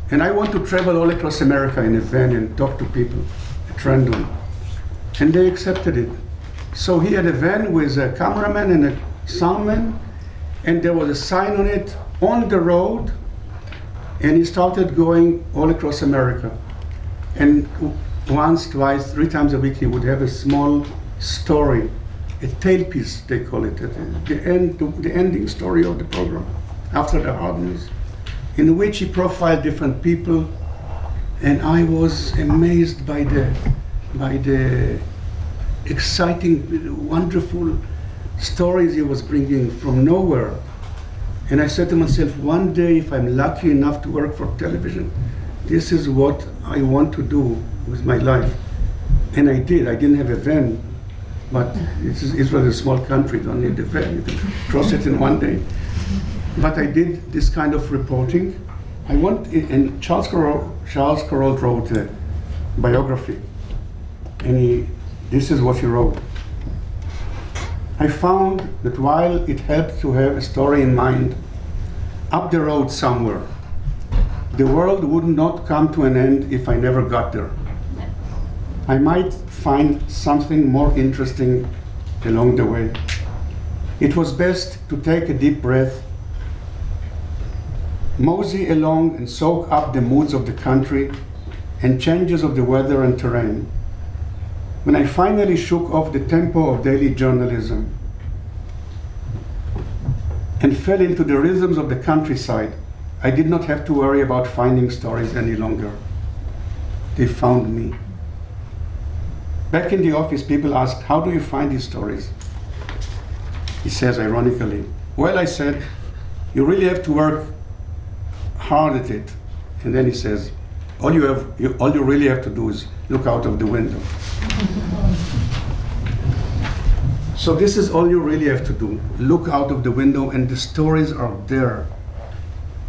and I want to travel all across America in a van and talk to people at random. And they accepted it. So he had a van with a cameraman and a soundman, and there was a sign on it, on the road, and he started going all across America. And once, twice, 3 times a week, he would have a small story, a tailpiece, they call it, the ending story of the program, after the hard news, in which he profiled different people. And I was amazed by the exciting, wonderful stories he was bringing from nowhere. And I said to myself, one day, if I'm lucky enough to work for television, this is what I want to do with my life. And I did. I didn't have a van, but Israel is a small country, you don't need a van. You can cross it in one day. But I did this kind of reporting. And Charles Corral wrote a biography, and this is what he wrote. I found that while it helped to have a story in mind, up the road somewhere, the world would not come to an end if I never got there. I might find something more interesting along the way. It was best to take a deep breath, mosey along and soak up the moods of the country and changes of the weather and terrain. When I finally shook off the tempo of daily journalism and fell into the rhythms of the countryside, I did not have to worry about finding stories any longer. They found me. Back in the office, people asked, how do you find these stories? He says, ironically, well, I said, you really have to work hard at it. And then he says, all you really have to do is look out of the window. So this is all you really have to do. Look out of the window, and the stories are there.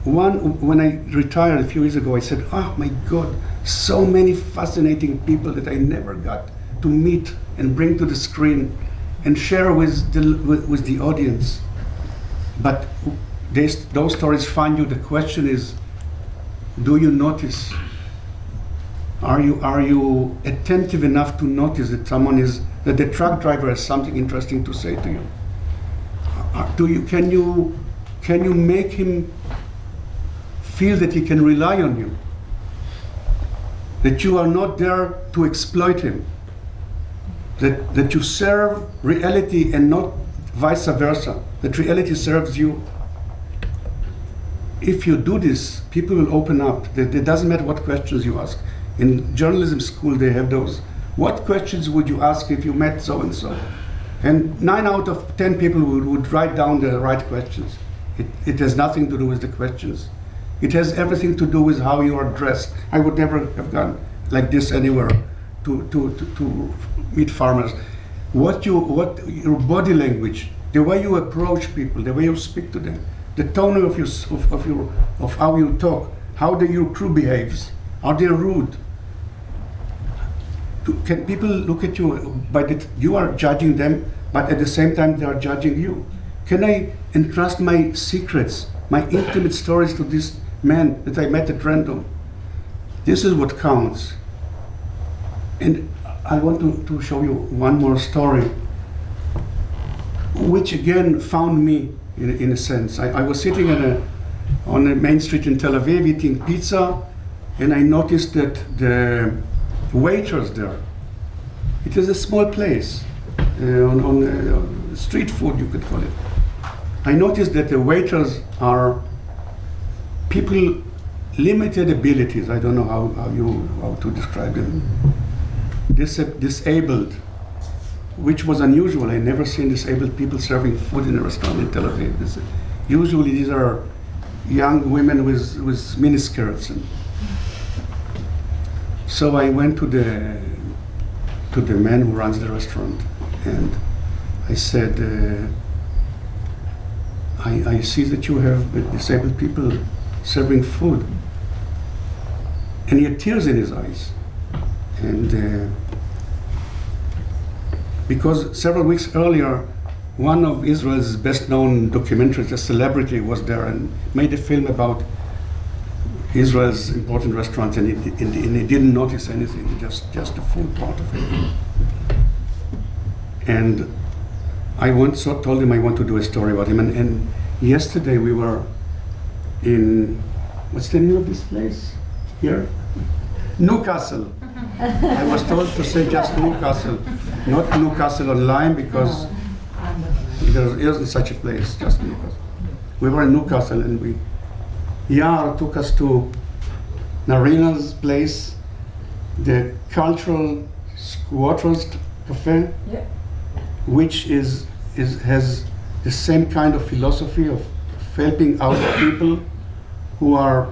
When I retired a few years ago, I said, oh my God, so many fascinating people that I never got to meet and bring to the screen and share with the audience. But those stories find you. The question is, do you notice? Are you attentive enough to notice that that the truck driver has something interesting to say to you? Can you make him feel that he can rely on you? That you are not there to exploit him? That you serve reality and not vice versa? That reality serves you? If you do this, people will open up. It doesn't matter what questions you ask. In journalism school, they have those what questions would you ask if you met so-and-so? And 9 out of 10 people would write down the right questions. It has nothing to do with the questions. It has everything to do with how you are dressed. I would never have gone like this anywhere to meet farmers. What your body language, the way you approach people, the way you speak to them, the tone of how you talk, how your crew behaves, are they rude? Can people look at you you are judging them, but at the same time they are judging you? Can I entrust my secrets, my intimate stories to this man that I met at random? This is what counts. And I want to show you one more story, which again found me in a sense. I was sitting on a main street in Tel Aviv eating pizza, and I noticed that the waiters there, it is a small place, on street food you could call it. I noticed that the waiters are people limited abilities. I don't know how to describe them. Disabled, which was unusual. I never seen disabled people serving food in a restaurant in Tel Aviv. Usually these are young women with miniskirts. So I went to the man who runs the restaurant, and I said, I see that you have disabled people serving food. And he had tears in his eyes. And because several weeks earlier, one of Israel's best-known documentaries, a celebrity, was there and made a film about Israel's important restaurants, and he didn't notice anything, just the food part of it. And I told him I want to do a story about him. And yesterday we were in, what's the name of this place here? Newcastle. I was told to say just Newcastle, not Newcastle on Lyme, because there isn't such a place, just Newcastle. We were in Newcastle, and Yar took us to Narina's place, the cultural squatters cafe, which has the same kind of philosophy of helping out people who are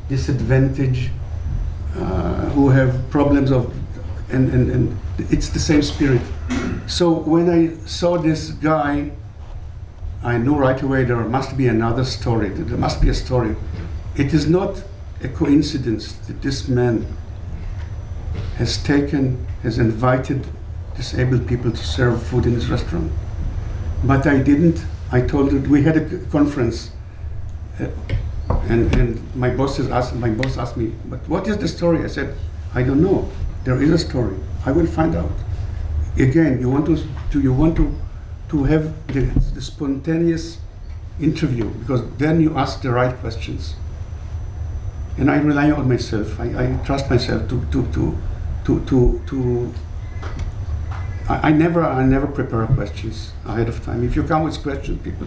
disadvantaged, who have problems and it's the same spirit. So when I saw this guy, I knew right away there must be another story. There must be a story. It is not a coincidence that this man has invited disabled people to serve food in his restaurant. But I told him, we had a conference, and my boss asked me, but what is the story? I said, I don't know. There is a story. I will find out. Again, you want to have the spontaneous interview, because then you ask the right questions. And I rely on myself. I trust myself I never prepare questions ahead of time. If you come with questions, people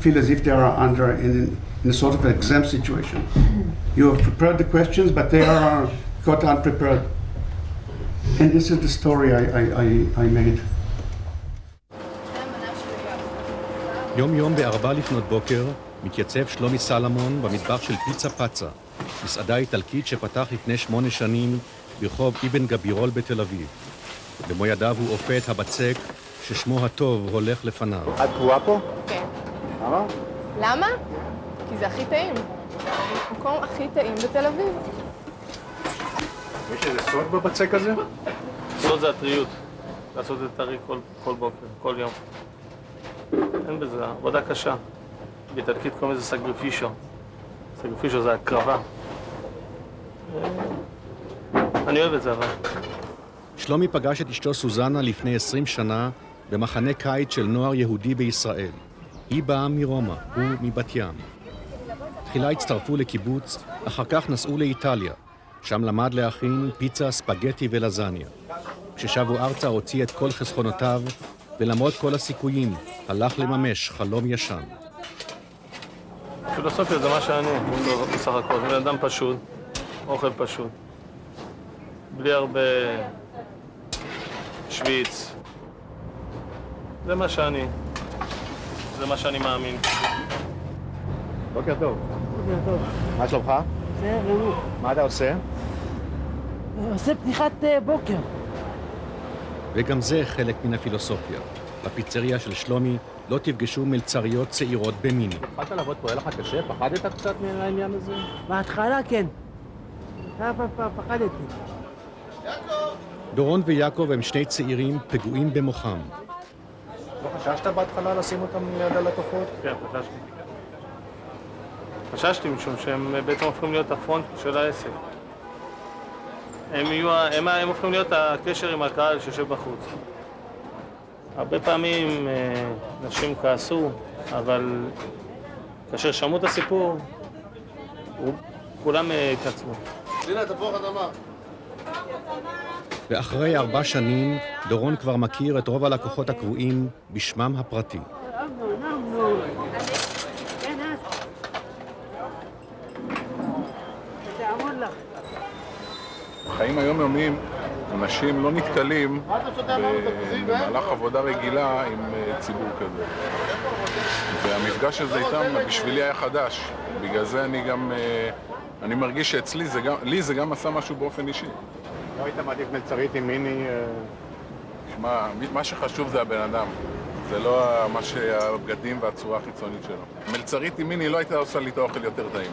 feel as if they are in a sort of exam situation. You have prepared the questions, but they are caught unprepared. And this is the story I made. יום יום ב4 לפנות בוקר מתייצב שלומי סלמון במטבח של פיצה פצה, מסעדה איטלקית שפתח לפני 8 שנים ברחוב אבן גבירול בתל אביב. במו ידיו הוא אופה את הבצק ששמו הטוב הולך לפניו. את קבועה פה? כן. למה? למה? כי זה הכי טעים. המקום הכי טעים בתל אביב. יש איזה סוד בבצק הזה? סוד זה הטריות. לעשות את טרי כל בוקר, כל יום. אין בזה, עבודה קשה. באיטלקית קוראים לזה סגריפישו. סגריפישו זה הקרבה. אני אוהב את זה אבל. שלומי פגש את אשתו סוזנה לפני 20 שנה במחנה קיץ של נוער יהודי בישראל. היא באה מרומא, הוא מבת ים. תחילה הצטרפו לקיבוץ, אחר כך נסעו לאיטליה. שם למד להכין פיצה, ספגטי ולזניה. כששבו ארצה הוציא את כל חסכונותיו, ולמרות כל הסיכויים, הלך לממש חלום ישן. פילוסופיה זה מה שאני, בסך הכל. בן אדם פשוט, אוכל פשוט. בלי הרבה שוויץ. זה מה שאני מאמין. בוקר טוב. בוקר טוב. מה שלומך? בסדר גמור. מה אתה עושה? עושה פתיחת בוקר. וגם זה חלק מן הפילוסופיה. בפיצריה של שלומי לא תפגשו מלצריות צעירות במיני. התחלת לעבוד פה, היה לך קשה? פחדת קצת מהעניין הזה? בהתחלה כן. פחדתי. דורון ויעקב הם שני צעירים פגועים במוחם. לא חששת בהתחלה לשים אותם ליד הלקוחות? כן, חששתי משום שהם בעצם הופכים להיות הפרונט של העסק. הם הופכים להיות הקשר עם הקהל שיושב בחוץ. הרבה פעמים נשים כעסו, אבל כאשר שמעו את הסיפור, כולם התעצמו. הנה, תפוח אדמה. ואחרי 4 שנים, דורון כבר מכיר את רוב הלקוחות הקבועים בשמם הפרטי. בחיים היומיומיים אנשים לא נתקלים במהלך עבודה רגילה עם ציבור כזה. והמפגש הזה איתם בשבילי היה חדש. בגלל זה אני מרגיש שאצלי זה גם עשה משהו באופן אישי. לא היית מעדיף מלצרית עם מיני? שמע, מה שחשוב זה הבן אדם. זה לא הבגדים והצורה החיצונית שלו. מלצרית עם מיני לא הייתה עושה לי את האוכל יותר טעים.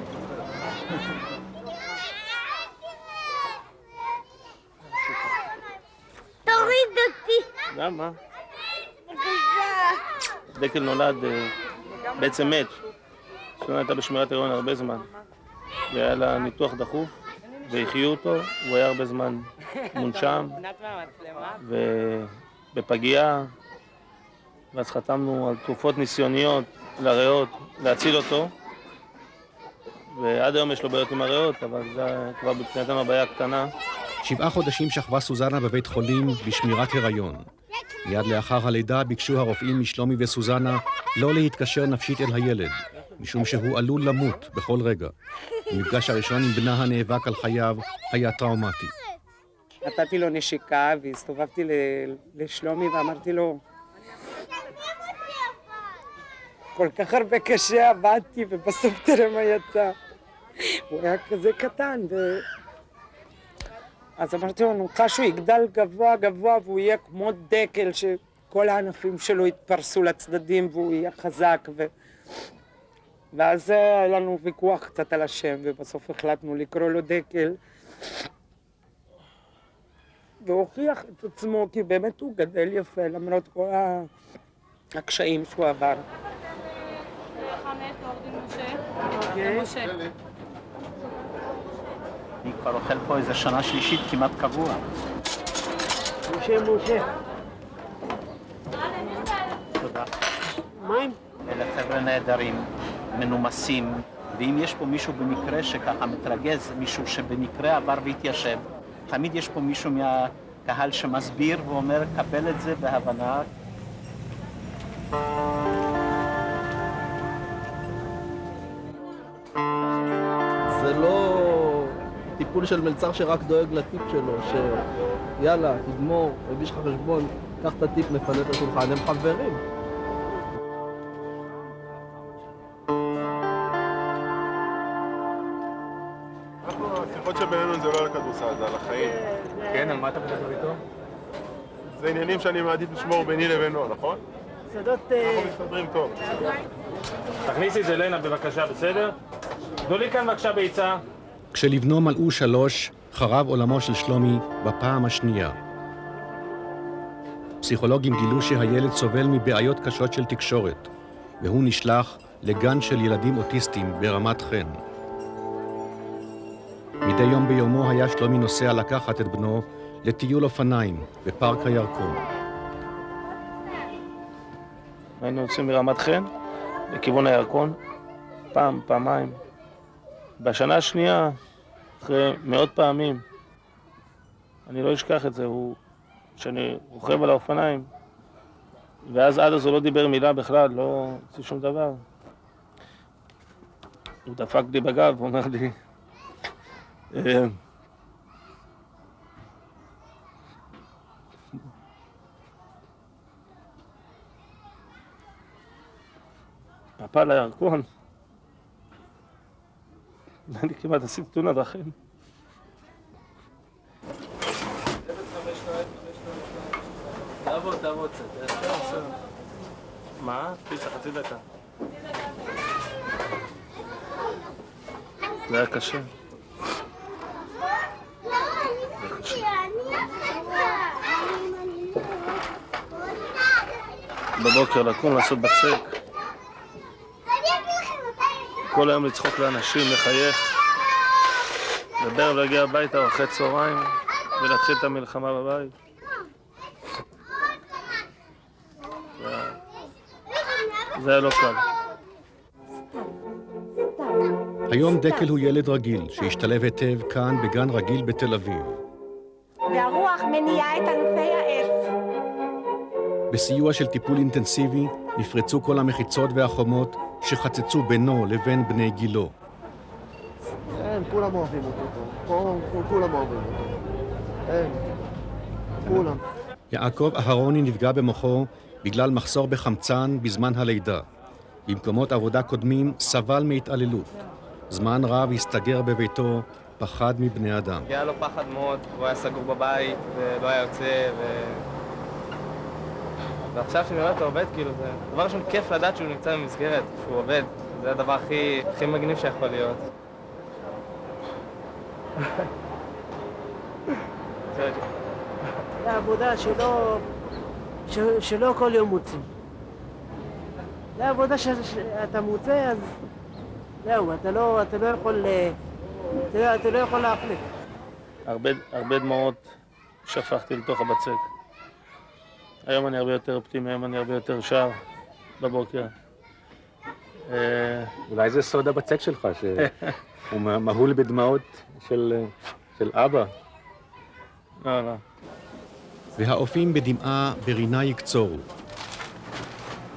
תוריד אותי. למה? דקל נולד, בעצם מת. שונה הייתה בשמירת הריון הרבה זמן. והיה לה ניתוח דחוף, והחיו אותו, הוא היה הרבה זמן מונשם, ובפגיעה, ואז חתמנו על תרופות ניסיוניות לריאות, להציל אותו, ועד היום יש לו בעיות עם הריאות, אבל זה כבר מבחינתנו הבעיה הקטנה. 7 חודשים שכבה סוזנה בבית חולים בשמירת הריון. מיד לאחר הלידה ביקשו הרופאים משלומי וסוזנה לא להתקשר נפשית אל הילד, משום שהוא עלול למות בכל רגע. המפגש הראשון עם בנה הנאבק על חייו היה טראומטי. נתתי לו נשיקה והסתובבתי לשלומי ואמרתי לו, כל כך הרבה קשה עבדתי ובסוף תראה מה יצא. הוא היה כזה קטן אז אמרתי לו, אני רוצה שהוא יגדל גבוה גבוה והוא יהיה כמו דקל שכל הענפים שלו יתפרסו לצדדים והוא יהיה חזק ואז היה לנו ויכוח קצת על השם ובסוף החלטנו לקרוא לו דקל והוא הוכיח את עצמו כי באמת הוא גדל יפה למרות כל הקשיים שהוא עבר. משה. אני כבר אוכל פה איזה שנה שלישית כמעט קבוע. משה. תודה. מים? אלה חבר'ה נהדרים, מנומסים, ואם יש פה מישהו במקרה שככה מתרגז, מישהו שבמקרה עבר והתיישב, תמיד יש פה מישהו מהקהל שמסביר ואומר, קבל את זה בהבנה. זה לא טיפול של מלצר שרק דואג לטיפ שלו, שיאללה, תגמור, מביש לך חשבון, קח את הטיפ, נפנה את השולחן, הם חברים. השיחות שבינינו זה לא על כדורסל, זה על החיים. כן, על מה אתה מדבר איתו? זה עניינים שאני מעדיף לשמור ביני לבינו, נכון? שדות... אנחנו מסתדרים טוב. תכניסי את זה לנה בבקשה, בסדר? תנו לי כאן בבקשה ביצה. כשלבנו מלאו 3, חרב עולמו של שלומי בפעם השנייה. פסיכולוגים גילו שהילד סובל מבעיות קשות של תקשורת, והוא נשלח לגן של ילדים אוטיסטים ברמת חן. מדי יום ביומו היה שלומי נוסע לקחת את בנו לטיול אופניים בפארק הירקון. היינו יוצאים מרמת חן לכיוון הירקון, פעמיים. בשנה השנייה, אחרי מאות פעמים, אני לא אשכח את זה, שאני רוכב על האופניים, ואז עד אז הוא לא דיבר מילה בכלל, לא עושה שום דבר. הוא דפק לי בגב, הוא אומר לי, מפה לירקון. ואני כמעט עשיתי תאונת דרכים. תעבוד קצת. מה? פיצה, חצי דקה. זה היה קשה. בבוקר לקום, לעשות בצק. כל היום לצחוק לאנשים, לחייך. לדבר ולהגיע הביתה או אחרי צהריים ולהתחיל את המלחמה בבית. זה היה לא קל. היום דקל הוא ילד רגיל שהשתלב היטב כאן בגן רגיל בתל אביב. והרוח מניעה את ענפי העץ. בסיוע של טיפול אינטנסיבי נפרצו כל המחיצות והחומות שחצצו בינו לבין בני גילו. כן, כולם אוהבים אותו. כולם אוהבים אותו. כן, כולם. יעקב אהרוני נפגע במוחו בגלל מחסור בחמצן בזמן הלידה. במקומות עבודה קודמים סבל מהתעללות. זמן רב הסתגר בביתו, פחד מבני אדם. היה לו פחד מאוד, הוא היה סגור בבית ולא היה יוצא ועכשיו שאני רואה אותו עובד, כאילו, זה דבר ראשון כיף לדעת שהוא נמצא במסגרת, שהוא עובד. זה הדבר הכי מגניב שיכול להיות. זה עבודה שלא כל יום מוצאים. זה עבודה שאתה מוצא, אז זהו, אתה לא יכול להחליף. הרבה דמעות שפכתי לתוך הבצק. היום אני הרבה יותר אופטימי, היום אני הרבה יותר שר בבוקר. אולי זה סוד הבצק שלך, שהוא מהול בדמעות של אבא. לא. והאופים בדמעה ברינה יקצורו.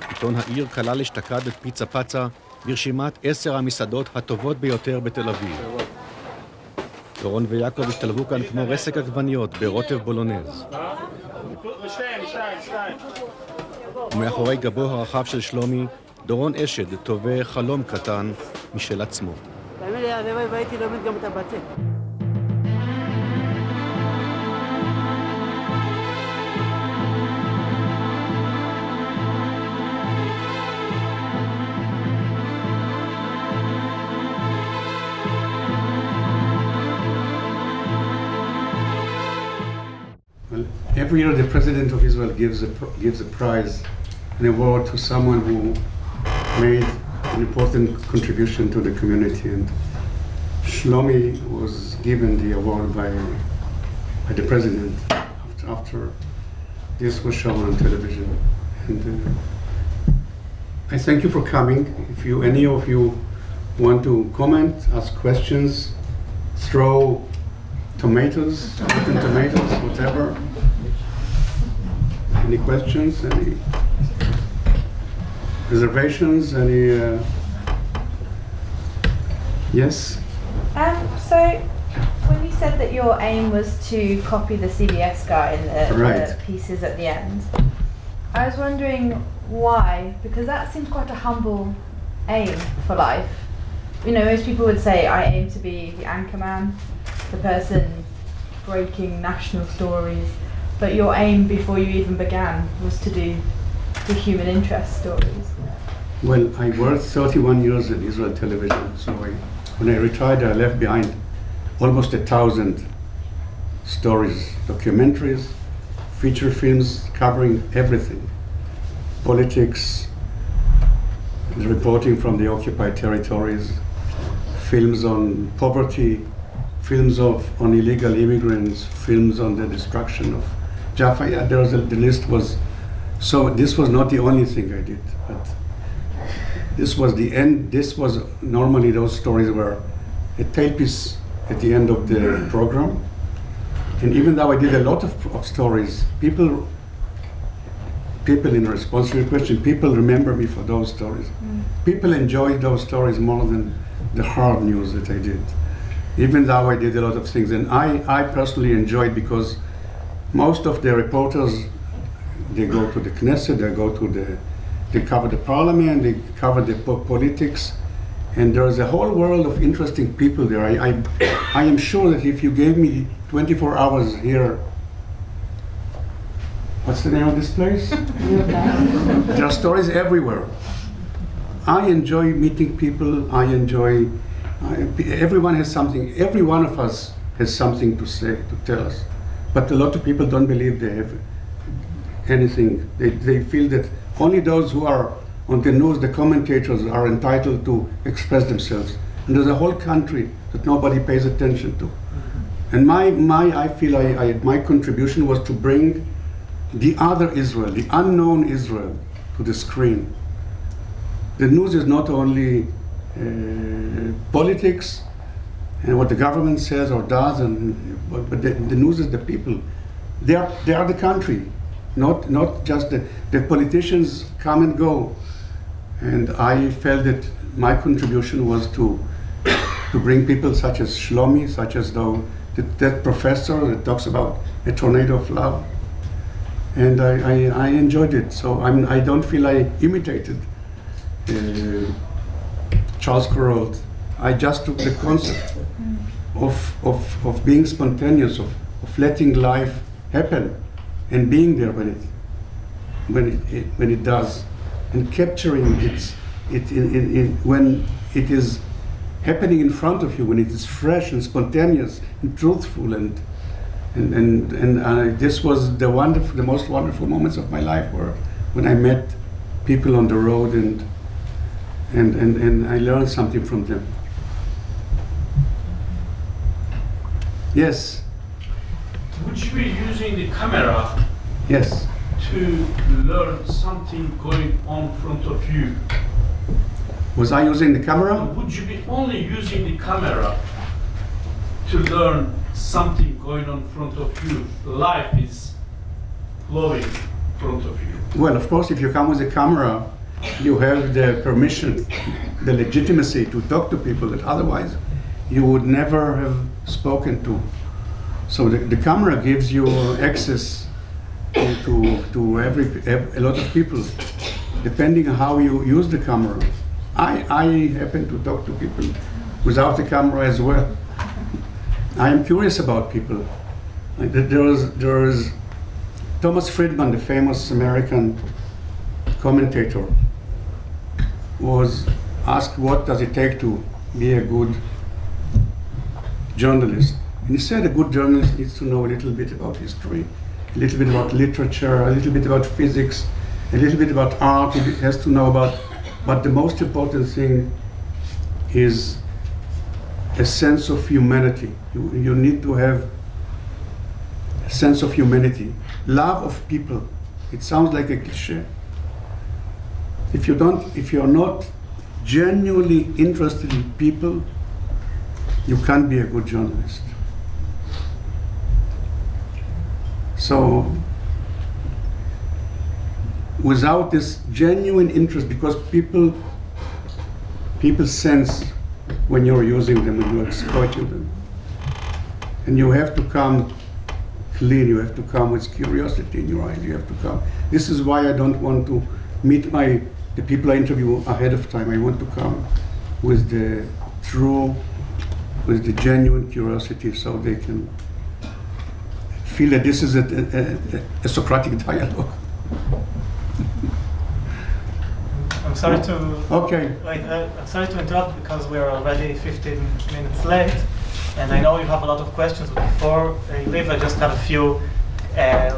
עיתון העיר כלל אשתקד את פיצה פצה ברשימת 10 המסעדות הטובות ביותר בתל אביב. דורון ויעקב השתלבו כאן כמו רסק עגבניות ברוטב בולונז. ומאחורי גבו הרחב של שלומי, דורון אשד תובע חלום קטן משל עצמו. תאמין לי, הלוואי והייתי לומד גם את הבצק. Every year, the President of Israel gives a prize, an award to someone who made an important contribution to the community. And Shlomi was given the award by the President after this was shown on television. And I thank you for coming. If any of you want to comment, ask questions, throw tomatoes, rotten tomatoes, whatever. Any questions? Any reservations? Any? Yes. So, when you said that your aim was to copy the CBS guy in the pieces at the end, I was wondering why, because that seems quite a humble aim for life. You know, most people would say, I aim to be the anchorman, the person breaking national stories. But your aim before you even began was to do the human interest stories. Well, I worked 31 years in Israel television, so when I retired, I left behind almost 1,000 stories, documentaries, feature films covering everything. Politics, reporting from the occupied territories, films on poverty, films on illegal immigrants, films on the destruction of Jaffa. Yeah, the list was, so this was not the only thing I did, but this was the end. This was normally those stories were a tailpiece at the end of the program. And even though I did a lot of stories, people in response to your question, people remember me for those stories. People enjoyed those stories more than the hard news that I did. Even though I did a lot of things, and I personally enjoyed because most of the reporters, they go to the Knesset, they go to the They cover the parliament, they cover the politics, and there's a whole world of interesting people there. I am sure that if you gave me 24 hours here, what's the name of this place? There are stories everywhere. I enjoy meeting people, everyone has something, every one of us has something to say, to tell us. But a lot of people don't believe they have anything. They feel that only those who are on the news, the commentators, are entitled to express themselves. And there's a whole country that nobody pays attention to. And I feel my contribution was to bring the other Israel, the unknown Israel, to the screen. The news is not only politics and what the government says or does, but the news is the people. They are the country, not just the politicians come and go. And I felt that my contribution was to bring people such as Shlomi, such as that professor that talks about a tornado of love. And I enjoyed it. So I don't feel I imitated Charles Kuralt. I just took the concept of being spontaneous, of letting life happen and being there when it does, and capturing it when it is happening in front of you, when it is fresh and spontaneous and truthful, and this was the most wonderful moments of my life, when I met people on the road and I learned something from them. Yes. Would you be using the camera? Yes. To learn something going on in front of you? Was I using the camera? Would you be only using the camera to learn something going on in front of you? Life is flowing in front of you. Well, of course, if you come with a camera, you have the permission, the legitimacy to talk to people that otherwise you would never have spoken to. So the camera gives you access to a lot of people, depending on how you use the camera. I happen to talk to people without the camera as well. I am curious about people. There is Thomas Friedman, the famous American commentator, was asked what does it take to be a good journalist. And he said a good journalist needs to know a little bit about history, a little bit about literature, a little bit about physics, a little bit about art. He has to know about, but the most important thing is a sense of humanity. You need to have a sense of humanity, love of people. It sounds like a cliche. If you're not genuinely interested in people, you can't be a good journalist. So, without this genuine interest, because people sense when you're using them, when you're exploiting them. And you have to come clean, you have to come with curiosity in your eyes, you have to come. This is why I don't want to meet the people I interview ahead of time. I want to come with the genuine curiosity, so they can feel that this is a Socratic dialogue. I'm sorry to Okay. I'm sorry to interrupt because we're already 15 minutes late, and I know you have a lot of questions. But before you leave, I just have a few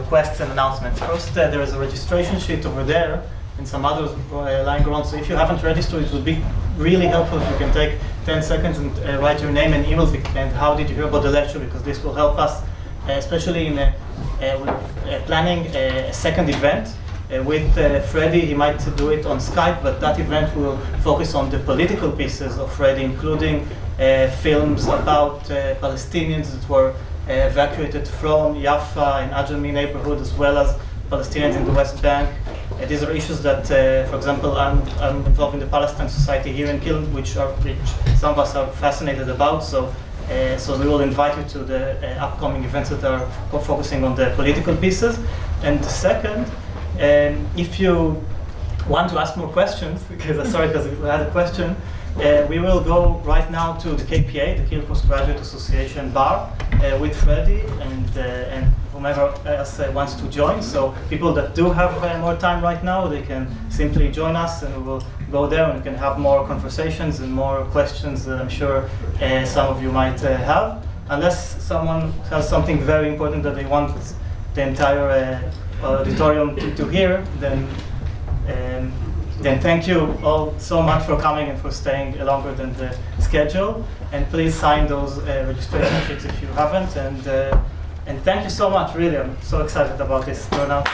requests and announcements. First, there is a registration sheet over there, and some others lying around. So if you haven't registered, it would be really helpful if you can take 10 seconds and write your name and email and how did you hear about the lecture, because this will help us, especially in planning a second event. With Fredi, he might do it on Skype, but that event will focus on the political pieces of Fredi, including films about Palestinians that were evacuated from Jaffa and Ajami neighborhood, as well as Palestinians in the West Bank. These are issues that, for example, I'm involved in the Palestine Society here in Kiel, which some of us are fascinated about. So we will invite you to the upcoming events that are focusing on the political pieces. And the second, if you want to ask more questions, because we had a question, we will go right now to the KPA, the Kiel Postgraduate Association bar, with Fredi and whomever else wants to join. So people that do have more time right now, they can simply join us, and we will go there and we can have more conversations and more questions that I'm sure some of you might have. Unless someone has something very important that they want the entire auditorium to hear, then thank you all so much for coming and for staying longer than the schedule. And please sign those registration sheets if you haven't. And thank you so much, really. I'm so excited about this turnout.